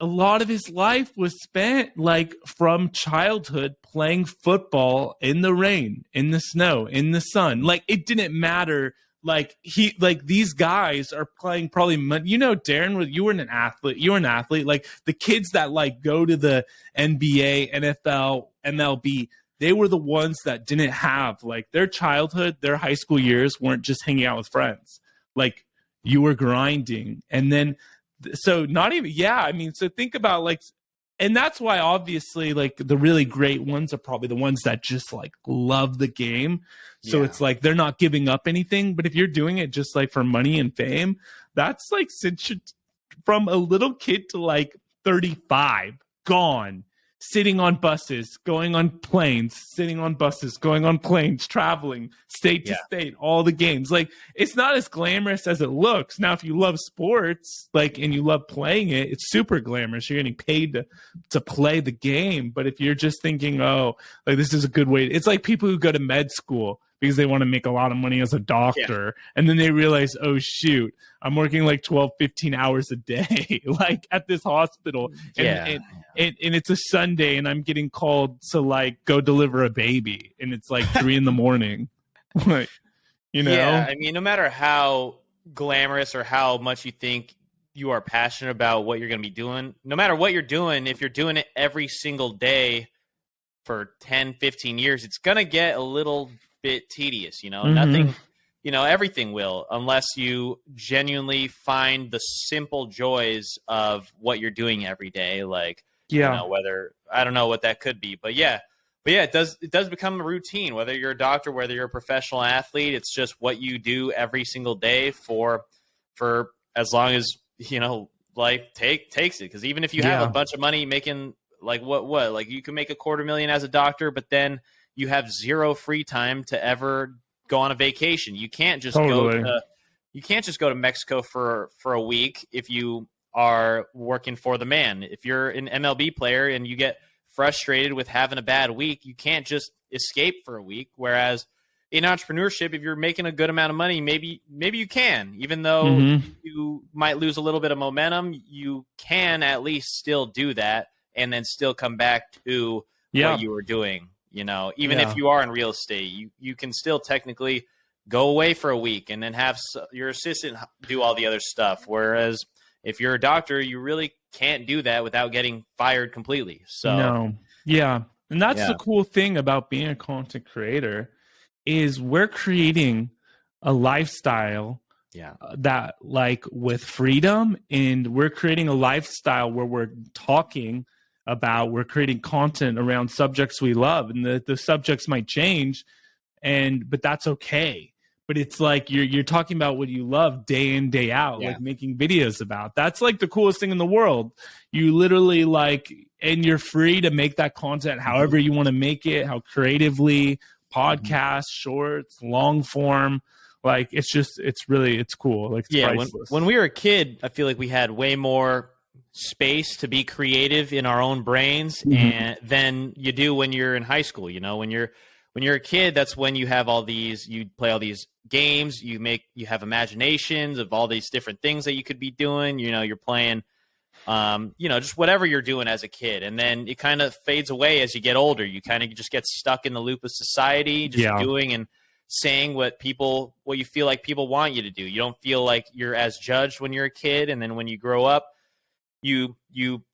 a lot of his life was spent, like, from childhood playing football in the rain, in the snow, in the sun. Like, it didn't matter. Like, these guys are playing probably, Darren, you were an athlete. You were an athlete. Like, the kids that, like, go to the NBA, NFL, MLB, they were the ones that didn't have, like, their childhood, their high school years weren't just hanging out with friends. Like, you were grinding. And then, so not even, so think about, like, and that's why obviously, like, the really great ones are probably the ones that just, like, love the game. So it's like they're not giving up anything. But if you're doing it just, like, for money and fame, that's like from a little kid to, like, 35, gone, sitting on buses, going on planes, sitting on buses, going on planes, traveling state to state, all the games. Like, it's not as glamorous as it looks. Now, if you love sports, like, and you love playing it, it's super glamorous. You're getting paid to play the game. But if you're just thinking, oh, like, this is a good way, it's like people who go to med school because they want to make a lot of money as a doctor. And then they realize, oh, shoot, I'm working like 12, 15 hours a day, like, at this hospital. And it's a Sunday and I'm getting called to, like, go deliver a baby. And it's like 3 a.m. Like, Yeah, I mean, no matter how glamorous or how much you think you are passionate about what you're going to be doing, no matter what you're doing, if you're doing it every single day for 10, 15 years, it's going to get a little bit tedious, nothing, everything will, unless you genuinely find the simple joys of what you're doing every day. Like, whether, I don't know what that could be, but it does become a routine, whether you're a doctor, whether you're a professional athlete. It's just what you do every single day for as long as, life takes it. Cause even if you have a bunch of money making, like, what, like, you can make $250,000 as a doctor, but then you have zero free time to ever go on a vacation. You can't just go to Mexico for a week if you are working for the man. If you're an MLB player and you get frustrated with having a bad week, you can't just escape for a week. Whereas in entrepreneurship, if you're making a good amount of money, maybe you can, even though you might lose a little bit of momentum, you can at least still do that and then still come back to what you were doing. Even if you are in real estate, you can still technically go away for a week and then have your assistant do all the other stuff. Whereas if you're a doctor, you really can't do that without getting fired completely. So, and that's the cool thing about being a content creator is we're creating a lifestyle that, like, with freedom, and we're creating a lifestyle where we're creating content around subjects we love, and the subjects might change, but that's okay. But it's like you're talking about what you love day in, day out, like making videos about. That's, like, the coolest thing in the world. You literally, like, and you're free to make that content however you want to make it, how creatively, podcasts, shorts, long form. Like, it's cool. Like, it's priceless. When we were a kid, I feel like we had way more space to be creative in our own brains and than you do when you're in high school. When you're a kid, that's when you have you play all these games, you have imaginations of all these different things that you could be doing. You're playing just whatever you're doing as a kid, and then it kind of fades away as you get older. You kind of just get stuck in the loop of society, just doing and saying what you feel like people want you to do. You don't feel like you're as judged when you're a kid, and then when you grow up, you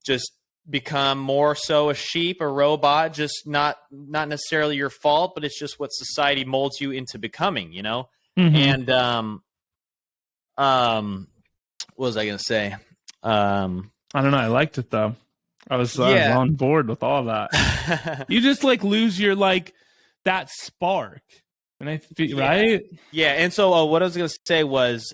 just become more so a sheep, a robot, just not necessarily your fault, but it's just what society molds you into becoming, And what was I going to say? I don't know. I liked it though. I was Yeah. on board with all that. You just like lose your like that spark, and I feel Yeah. right. Yeah. And so what I was going to say was,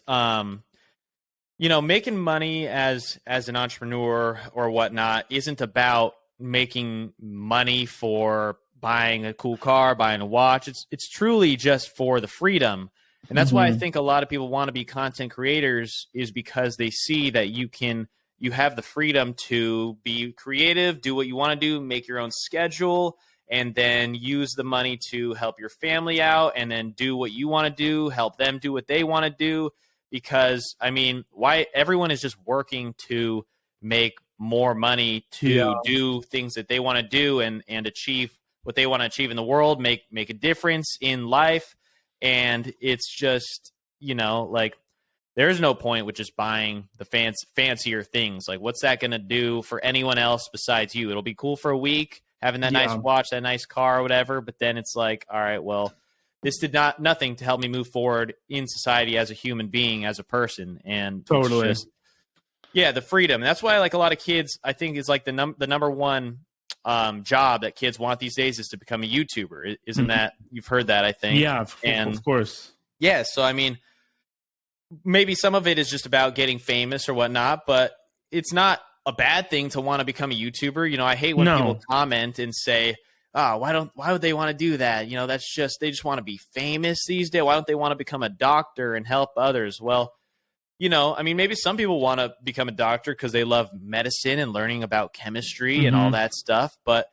making money as an entrepreneur or whatnot isn't about making money for buying a cool car, buying a watch. It's truly just for the freedom. And that's why I think a lot of people want to be content creators, is because they see that you have the freedom to be creative, do what you want to do, make your own schedule, and then use the money to help your family out, and then do what you want to do, help them do what they want to do. Because I mean, why everyone is just working to make more money to do things that they want to do, and achieve what they want to achieve in the world, make a difference in life. And it's just, like, there's no point with just buying the fancier things. Like, what's that going to do for anyone else besides you? It'll be cool for a week, having that nice watch, that nice car, or whatever. But then it's like, all right, well, this did nothing to help me move forward in society as a human being, as a person. And Totally. it's just, the freedom. That's why, like, a lot of kids, I think, is like the number one job that kids want these days is to become a YouTuber. Isn't that, you've heard that, I think? Yeah, of course. Yeah. So, I mean, maybe some of it is just about getting famous or whatnot, but it's not a bad thing to want to become a YouTuber. I hate when people comment and say, oh, why would they want to do that? That's just, they just want to be famous these days. Why don't they want to become a doctor and help others? Well, I mean, maybe some people want to become a doctor because they love medicine and learning about chemistry and all that stuff. But,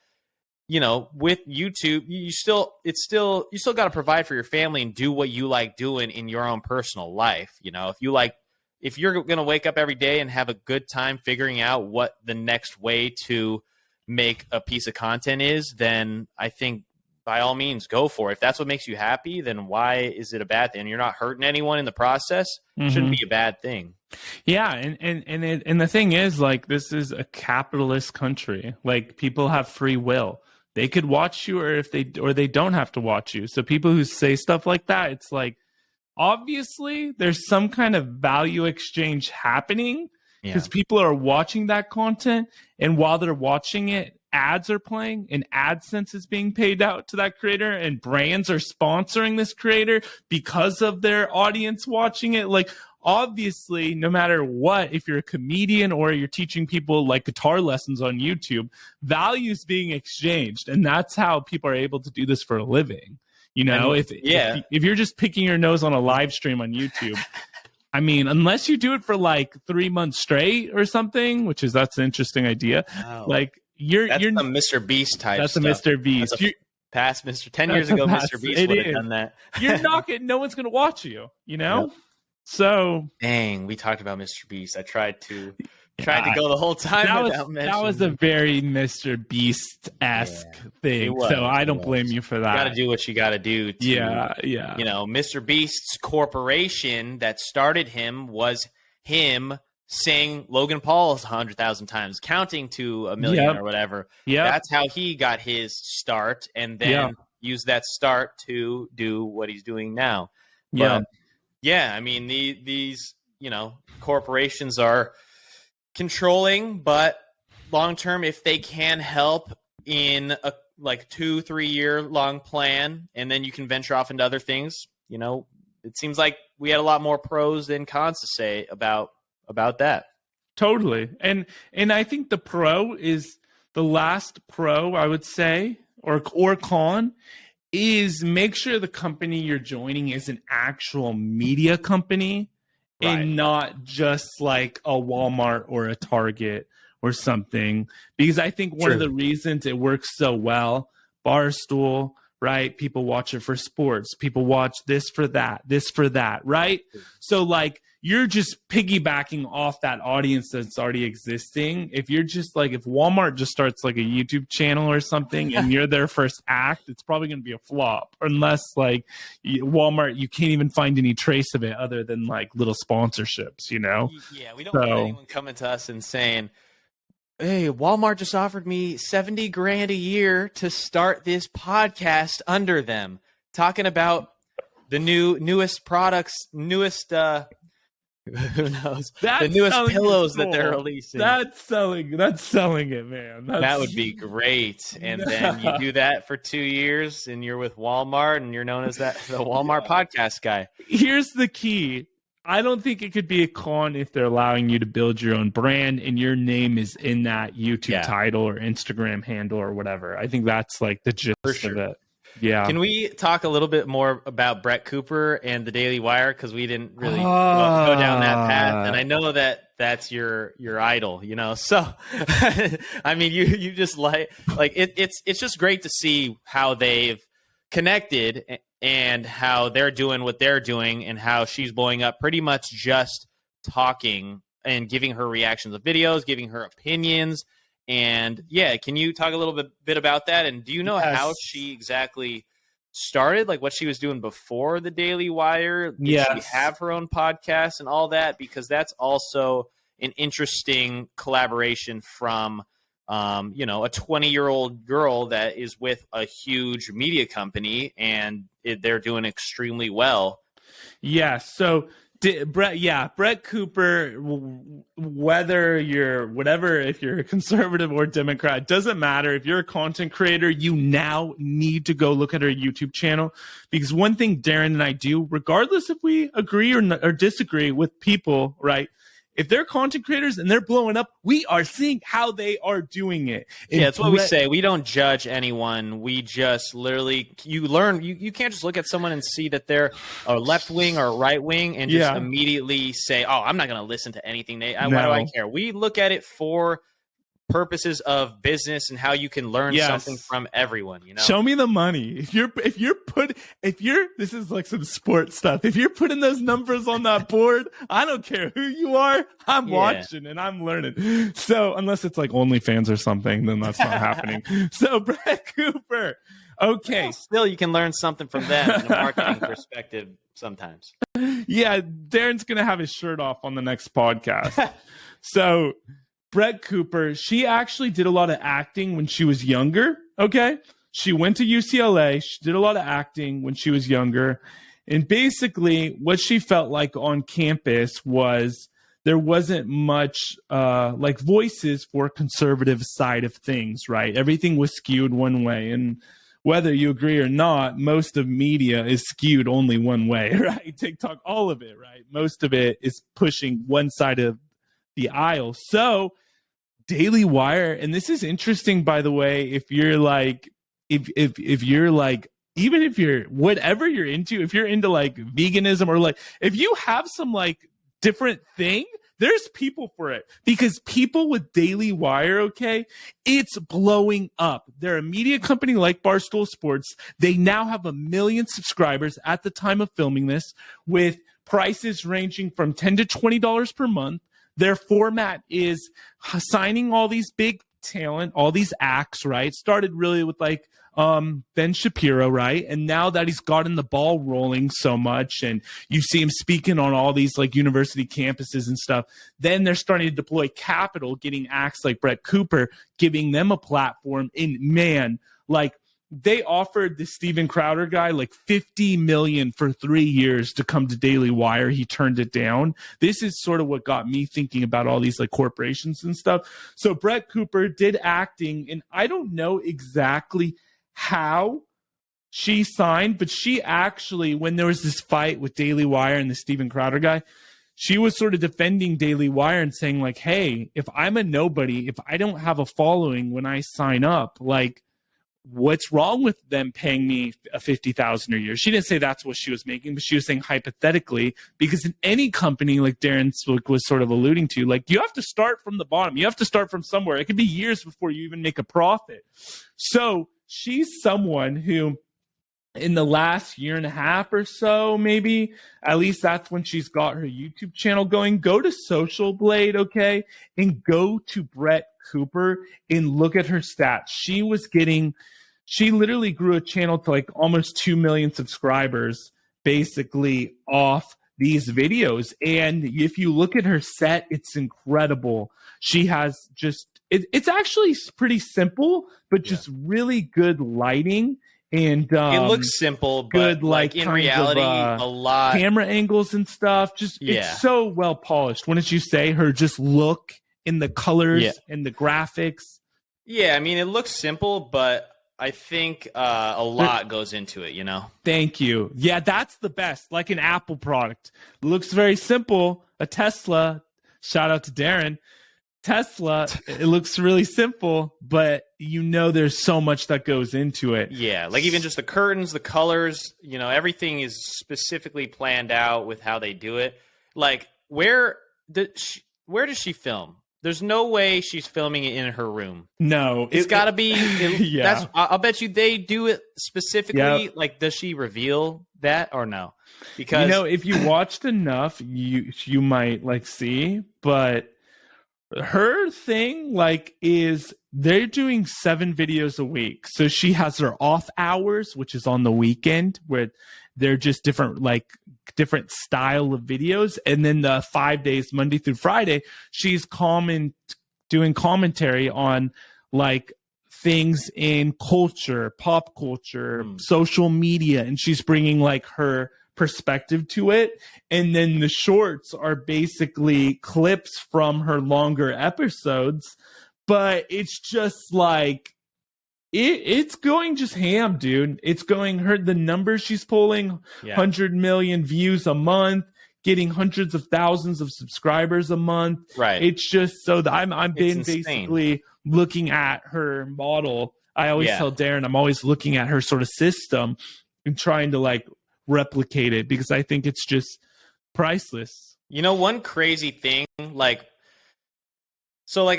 with YouTube, you still got to provide for your family and do what you like doing in your own personal life. If you're going to wake up every day and have a good time figuring out what the next way to make a piece of content is, then I think by all means go for it. If that's what makes you happy, then why is it a bad thing? You're not hurting anyone in the process. Shouldn't be a bad thing. Yeah, and the thing is, like, this is a capitalist country. Like, people have free will. They could watch you, or they don't have to watch you. So people who say stuff like that, it's like, obviously there's some kind of value exchange happening, because people are watching that content, and while they're watching it, ads are playing, and AdSense is being paid out to that creator, and brands are sponsoring this creator because of their audience watching it. Like, obviously, no matter what, if you're a comedian or you're teaching people like guitar lessons on YouTube, value's being exchanged, and that's how people are able to do this for a living. If you're just picking your nose on a live stream on YouTube, I mean, unless you do it for like 3 months straight or something, that's an interesting idea. Wow. Like, that's some Mr. Beast type that's stuff. That's a Mr. Beast. Past Mr. 10 years ago, Mr. Beast would have done that. You're not getting, no one's going to watch you, Yep. So. Dang, we talked about Mr. Beast. I tried to go the whole time without mentioning. That was a very Mr. Beast-esque thing, so I don't blame you for that. You got to do what you got to do. Mr. Beast's corporation that started him was him saying Logan Paul's 100,000 times, counting to 1 million or whatever. Yeah, that's how he got his start, and then used that start to do what he's doing now. But, I mean, these corporations are controlling, but long term, if they can help in a 2-3 year long plan, and then you can venture off into other things, it seems like we had a lot more pros than cons to say about that. Totally. And I think the pro is the last pro, I would say, or con, is make sure the company you're joining is an actual media company. Right. And not just like a Walmart or a Target or something. Because I think one of the reasons it works so well, Barstool, right? People watch it for sports. People watch this for that, right? So like, you're just piggybacking off that audience that's already existing. If you're just like, if Walmart just starts like a YouTube channel or something and you're their first act, it's probably going to be a flop, unless like Walmart, you can't even find any trace of it other than like little sponsorships, Yeah, we don't want anyone coming to us and saying, hey, Walmart just offered me $70,000 a year to start this podcast under them, talking about the newest products, Who knows? That's the newest selling pillows your that they're soul. releasing. That's selling it, man. That would be great. And then you do that for 2 years and you're with Walmart and you're known as the Walmart podcast guy. Here's the key. I don't think it could be a con if they're allowing you to build your own brand and your name is in that YouTube title or Instagram handle or whatever. I think that's like the gist of it. Yeah. Can we talk a little bit more about Brett Cooper and the Daily Wire? Because we didn't really go down that path. And I know that that's your idol, you know? So, I mean, you just it's just great to see how they've connected and how they're doing what they're doing and how she's blowing up pretty much just talking and giving her reactions of videos, giving her opinions. And yeah, can you talk a little bit about that? And do you know how she exactly started, like what she was doing before the Daily Wire? Did she have her own podcast and all that? Because that's also an interesting collaboration from, a 20-year-old girl that is with a huge media company and they're doing extremely well. Yeah. So Brett Cooper, whether if you're a conservative or Democrat, doesn't matter. If you're a content creator, you now need to go look at her YouTube channel, because one thing Darren and I do, regardless if we agree or disagree with people, right? If they're content creators and they're blowing up, we are seeing how they are doing it. And that's what we say. We don't judge anyone. We just literally, you learn, you can't just look at someone and see that they're a left wing or a right wing and just immediately say, oh, I'm not going to listen to anything. Why do I care? We look at it for purposes of business and how you can learn something from everyone, you know. Show me the money. This is like some sports stuff. If you're putting those numbers on that board, I don't care who you are. I'm watching and I'm learning. So unless it's like OnlyFans or something, then that's not happening. So Brett Cooper. Okay. Well, still you can learn something from them in a marketing perspective sometimes. Yeah, Darren's gonna have his shirt off on the next podcast. So Brett Cooper, she actually did a lot of acting when she was younger, okay? She went to UCLA. She did a lot of acting when she was younger. And basically, what she felt like on campus was there wasn't much voices for conservative side of things, right? Everything was skewed one way. And whether you agree or not, most of media is skewed only one way, right? TikTok, all of it, right? Most of it is pushing one side of the aisle. So Daily Wire, and this is interesting, by the way, if you're like, if you're like, even if you're whatever you're into, if you're into like veganism or like, if you have some like different thing, there's people for it, because people with Daily Wire, okay, it's blowing up. They're a media company like Barstool Sports. They now have 1 million subscribers at the time of filming this, with prices ranging from $10 to $20 per month. Their format is signing all these big talent, all these acts, right? Started really with like Ben Shapiro, right? And now that he's gotten the ball rolling so much and you see him speaking on all these like university campuses and stuff, then they're starting to deploy capital, getting acts like Brett Cooper, giving them a platform. And man, like, they offered the Steven Crowder guy like $50 million for 3 years to come to Daily Wire. He turned it down. This is sort of what got me thinking about all these like corporations and stuff. So Brett Cooper did acting, and I don't know exactly how she signed, but she actually, when there was this fight with Daily Wire and the Steven Crowder guy, she was sort of defending Daily Wire and saying like, hey, if I'm a nobody, if I don't have a following when I sign up, like, what's wrong with them paying me a $50,000 a year? She didn't say that's what she was making, but she was saying hypothetically, because in any company, like Darren was sort of alluding to, like, you have to start from the bottom. You have to start from somewhere. It could be years before you even make a profit. So she's someone who, in the last year and a half or so, maybe, at least that's when she's got her YouTube channel going. Go to Social Blade, okay, and go to Brett Cooper and look at her stats. She literally grew a channel to like almost 2 million subscribers basically off these videos. And if you look at her set, it's incredible. She has just, it's actually pretty simple, but just really good lighting and it looks simple, but good, like in reality, a lot camera angles and stuff. Just it's so well polished. Wouldn't you say? Her just look in the colors and the graphics. Yeah, I mean, it looks simple, but I think a lot goes into it, you know? Thank you. Yeah, that's the best. Like an Apple product. Looks very simple. A Tesla. Shout out to Darren. Tesla, it looks really simple, but you know there's so much that goes into it. Yeah, like even just the curtains, the colors, you know, everything is specifically planned out with how they do it. Like, where does she film? There's no way she's filming it in her room. No. It's got to be... I'll bet you they do it specifically. Yep. Like, does she reveal that or no? Because... You know, if you watched enough, you might, like, see. But her thing, like, is they're doing 7 videos a week. So she has her off hours, which is on the weekend, where they're just different style of videos, and then the 5 days, Monday through Friday, she's doing commentary on like things in culture, pop culture, social media, and she's bringing like her perspective to it. And then the shorts are basically clips from her longer episodes, but it's just like it's going just ham, dude. It's going the numbers she's pulling, 100 million views a month, getting hundreds of thousands of subscribers a month. Right. It's just so that I'm been basically looking at her model. I always tell Darren, I'm always looking at her sort of system and trying to like replicate it, because I think it's just priceless. You know, one crazy thing, I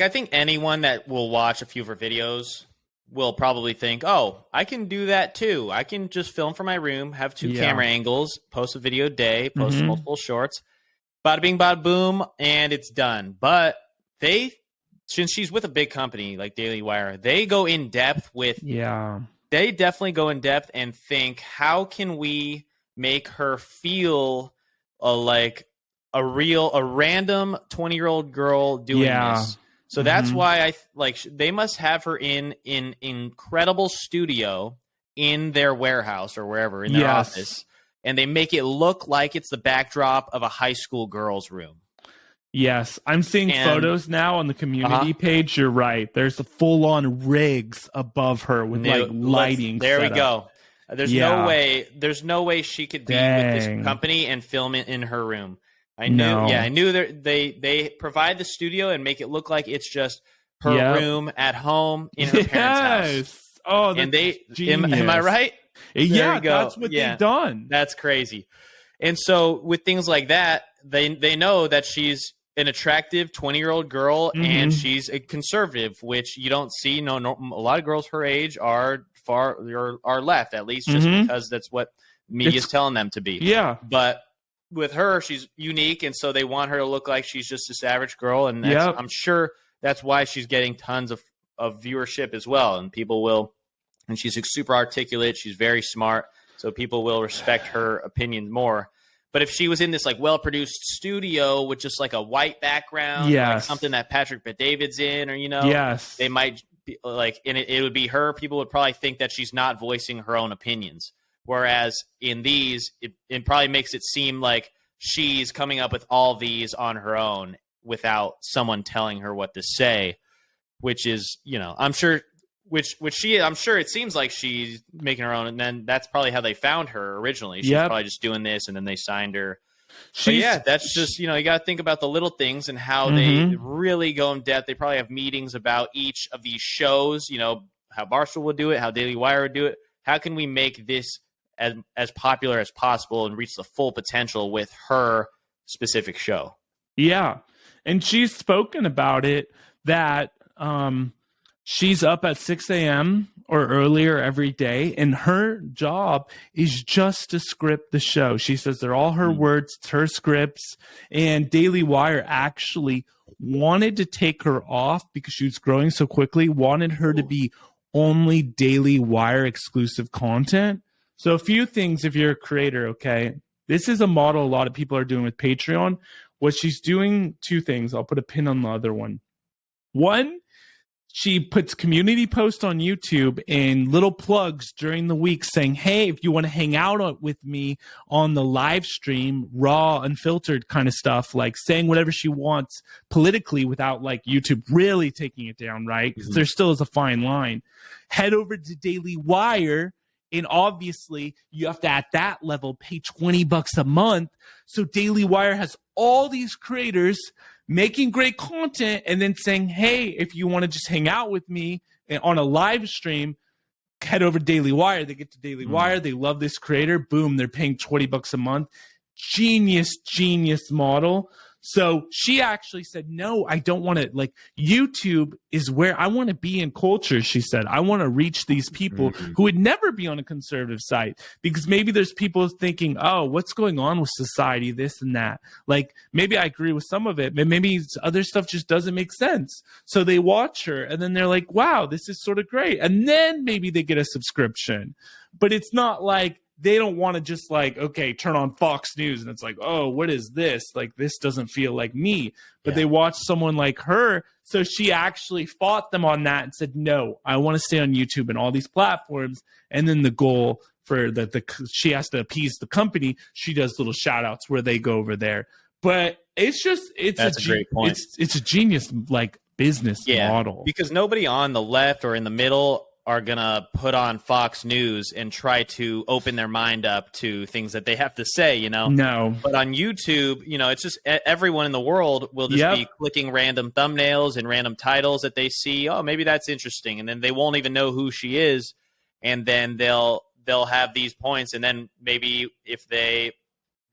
think anyone that will watch a few of her videos will probably think, oh, I can do that too. I can just film from my room, have 2 camera angles, post a video a day, post multiple shorts, bada bing, bada boom, and it's done. But since she's with a big company like Daily Wire, they go in depth with, they definitely go in depth and think, how can we make her feel like a random 20-year-old girl doing this? So that's why they must have her in incredible studio in their warehouse or wherever in their office, and they make it look like it's the backdrop of a high school girl's room. Yes, I'm seeing photos now on the community page. You're right. There's a full-on rigs above her with like lighting. There we go. There's no way she could be with this company and film it in her room. I knew they provide the studio and make it look like it's just her room at home in her parents' house. Oh, that's genius. Am I right? Yeah, that's what they've done. That's crazy. And so with things like that, they know that she's an attractive 20-year-old girl and she's a conservative, which you don't see. No, a lot of girls her age are left, at least just because that's what media's telling them to be. Yeah, but with her, she's unique, and so they want her to look like she's just this average girl, and I'm sure that's why she's getting tons of viewership as well, and people will, and she's super articulate, she's very smart, so people will respect her opinion more. But if she was in this like well-produced studio with just like a white background, like something that Patrick Bet-David's in, or they might be like, and it would be her, people would probably think that she's not voicing her own opinions. Whereas in these, it probably makes it seem like she's coming up with all these on her own without someone telling her what to say, which is, I'm sure it seems like she's making her own. And then that's probably how they found her originally. She's probably just doing this, and then they signed her. But that's just, you got to think about the little things and how they really go in depth. They probably have meetings about each of these shows, how Barstool would do it, how Daily Wire would do it. How can we make this as popular as possible and reach the full potential with her specific show? Yeah. And she's spoken about it that she's up at 6 a.m. or earlier every day, and her job is just to script the show. She says they're all her words, it's her scripts, and Daily Wire actually wanted to take her off because she was growing so quickly, wanted her to be only Daily Wire exclusive content. So a few things if you're a creator, okay? This is a model a lot of people are doing with Patreon. What she's doing, 2 things. I'll put a pin on the other one. One, she puts community posts on YouTube and little plugs during the week saying, hey, if you want to hang out with me on the live stream, raw, unfiltered kind of stuff, like saying whatever she wants politically without like YouTube really taking it down, right? Because there still is a fine line. Head over to Daily Wire. And obviously, you have to, at that level, pay $20 a month. So Daily Wire has all these creators making great content and then saying, hey, if you want to just hang out with me on a live stream, head over to Daily Wire. They get to Daily Wire. They love this creator. Boom, they're paying $20 a month. Genius model. So she actually said, no, I don't want to. Like, YouTube is where I want to be in culture, she said. I want to reach these people who would never be on a conservative site, because maybe there's people thinking, oh, what's going on with society, this and that. Like, maybe I agree with some of it, but maybe other stuff just doesn't make sense. So they watch her and then they're like, wow, this is sort of great. And then maybe they get a subscription. But it's not like, they don't want to just like, okay, turn on Fox News and it's like, oh, what is this? Like, this doesn't feel like me. But they watch someone like her. So she actually fought them on that and said, no, I want to stay on YouTube and all these platforms. And then the goal for she has to appease the company. She does little shout outs where they go over there. But that's a great point. It's a genius like business model. Because nobody on the left or in the middle are going to put on Fox News and try to open their mind up to things that they have to say, you know? No. But on YouTube, you know, it's just everyone in the world will just be clicking random thumbnails and random titles that they see. Oh, maybe that's interesting. And then they won't even know who she is. And then they'll have these points. And then maybe if they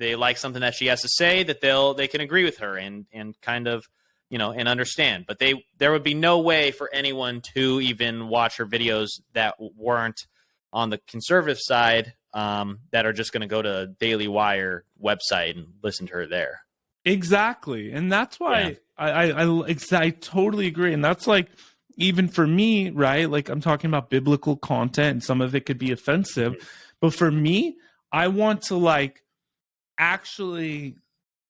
like something that she has to say, that they can agree with her and kind of, you know, and understand. But there would be no way for anyone to even watch her videos that weren't on the conservative side, that are just going to go to Daily Wire website and listen to her there. Exactly. And that's why I totally agree. And that's like, even for me, right? Like, I'm talking about biblical content and some of it could be offensive. But for me, I want to like actually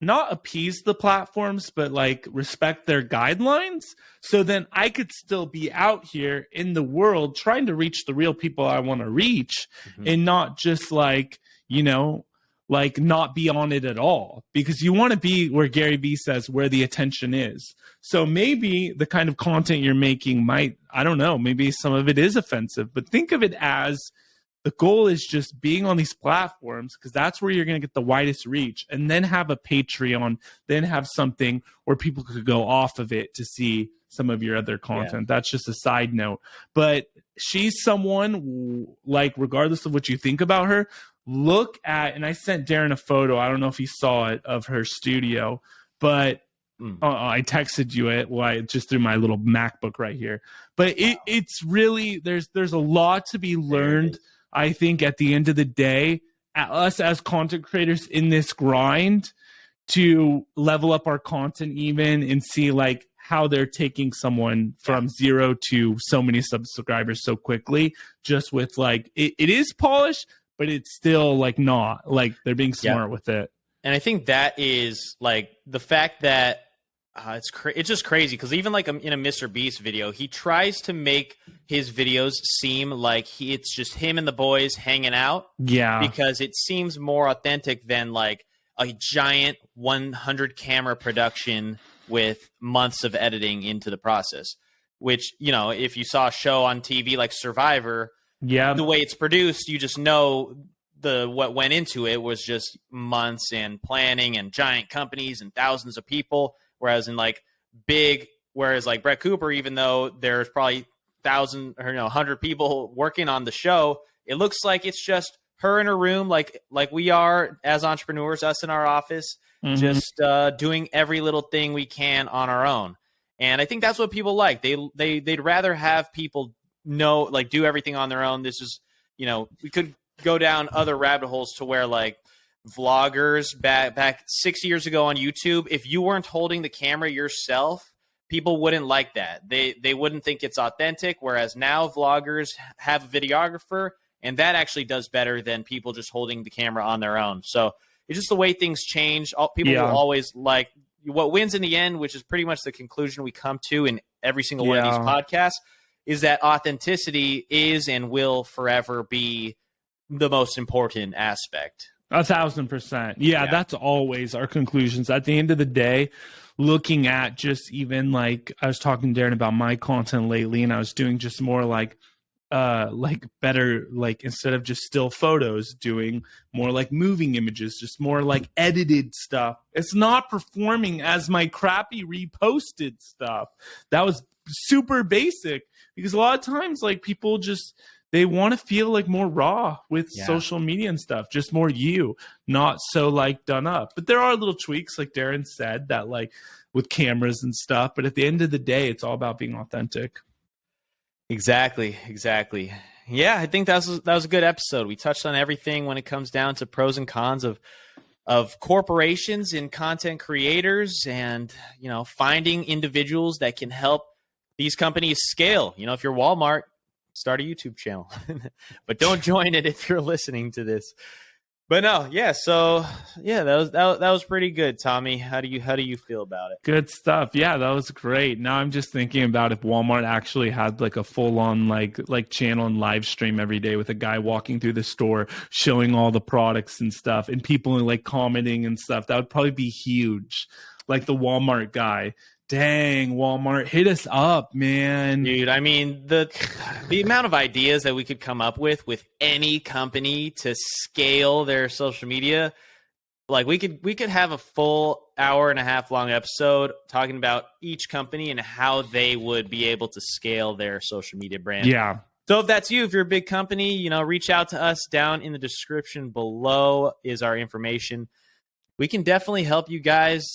not appease the platforms, but like respect their guidelines. So then I could still be out here in the world trying to reach the real people I want to reach, and not just like, you know, like not be on it at all, because you want to be where Gary Vee says, where the attention is. So maybe the kind of content you're making might, I don't know, maybe some of it is offensive, but think of it as the goal is just being on these platforms, because that's where you're going to get the widest reach, and then have a Patreon, then have something where people could go off of it to see some of your other content. That's just a side note. But she's someone, like, regardless of what you think about her, look at, and I sent Darren a photo, I don't know if he saw it, of her studio, but I texted you it just through my little MacBook right here. But it's really, there's a lot to be learned. I think at the end of the day, us as content creators in this grind to level up our content even and see like how they're taking someone from 0 to so many subscribers so quickly, just with like, it is polished, but it's still like not, like they're being smart with it. And I think that is like the fact that it's just crazy, because even like in a Mr. Beast video, he tries to make his videos seem like it's just him and the boys hanging out. Yeah. Because it seems more authentic than like a giant 100 camera production with months of editing into the process. Which, you know, if you saw a show on TV like Survivor, the way it's produced, you just know what went into it was just months and planning and giant companies and thousands of people. Whereas like Brett Cooper, even though there's probably 1,000 or 100 people working on the show, it looks like it's just her in her room, like we are as entrepreneurs, us in our office, just doing every little thing we can on our own. And I think that's what people like. They'd rather have people do everything on their own. This is, we could go down other rabbit holes to where like vloggers back 6 years ago on YouTube, if you weren't holding the camera yourself, people wouldn't like that. They wouldn't think it's authentic. Whereas now vloggers have a videographer, and that actually does better than people just holding the camera on their own. So it's just the way things change. People will always like what wins in the end, which is pretty much the conclusion we come to in every single one of these podcasts, is that authenticity is and will forever be the most important aspect. 1,000%. Yeah, that's always our conclusions. At the end of the day, looking at just even like I was talking to Darren about my content lately, and I was doing just more like better, like instead of just still photos, doing more like moving images, just more like edited stuff. It's not performing as my crappy reposted stuff. That was super basic, because a lot of times like people just, they want to feel like more raw with social media and stuff, just more you, not so like done up. But there are little tweaks, like Darren said, that like with cameras and stuff. But at the end of the day, it's all about being authentic. Exactly. Yeah, I think that was a good episode. We touched on everything when it comes down to pros and cons of corporations and content creators, and finding individuals that can help these companies scale. If you're Walmart, start a YouTube channel, but don't join it if you're listening to this. But no, so that was pretty good, Tommy. How do you feel about it? Good stuff. Yeah, that was great. Now I'm just thinking about if Walmart actually had like a full on like channel and live stream every day with a guy walking through the store showing all the products and stuff, and people like commenting and stuff. That would probably be huge. Like the Walmart guy. Dang, Walmart, hit us up, man. Dude, I mean, the amount of ideas that we could come up with any company to scale their social media, like we could have a full hour and a half long episode talking about each company and how they would be able to scale their social media brand. Yeah. So if that's you, if you're a big company, reach out to us. Down in the description below is our information. We can definitely help you guys.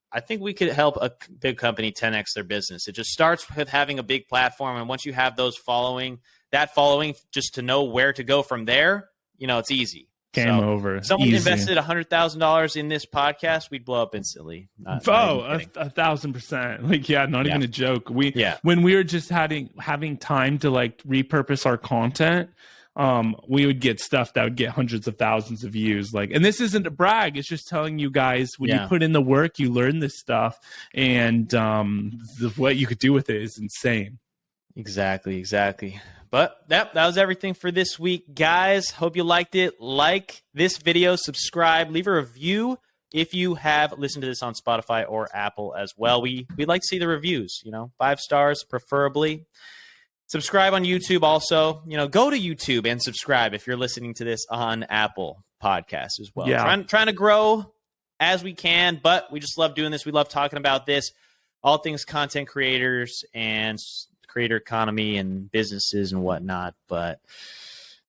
I think we could help a big company 10x their business. It just starts with having a big platform. And once you have that following, just to know where to go from there, it's easy. Game over. If someone invested $100,000 in this podcast, we'd blow up instantly. 1,000%. Like, not even a joke. When we were just having time to like repurpose our content, we would get stuff that would get hundreds of thousands of views. Like, and this isn't a brag. It's just telling you guys, when you put in the work, you learn this stuff, and what you could do with it is insane. Exactly. But that was everything for this week, guys. Hope you liked it. Like this video, subscribe, leave a review if you have listened to this on Spotify or Apple as well. We'd like to see the reviews, 5 stars preferably. Subscribe on YouTube also. Go to YouTube and subscribe if you're listening to this on Apple Podcasts as well. Yeah. Trying to grow as we can, but we just love doing this. We love talking about this. All things content creators and creator economy and businesses and whatnot. But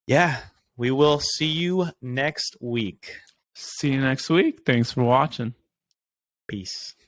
yeah, we will see you next week. See you next week. Thanks for watching. Peace.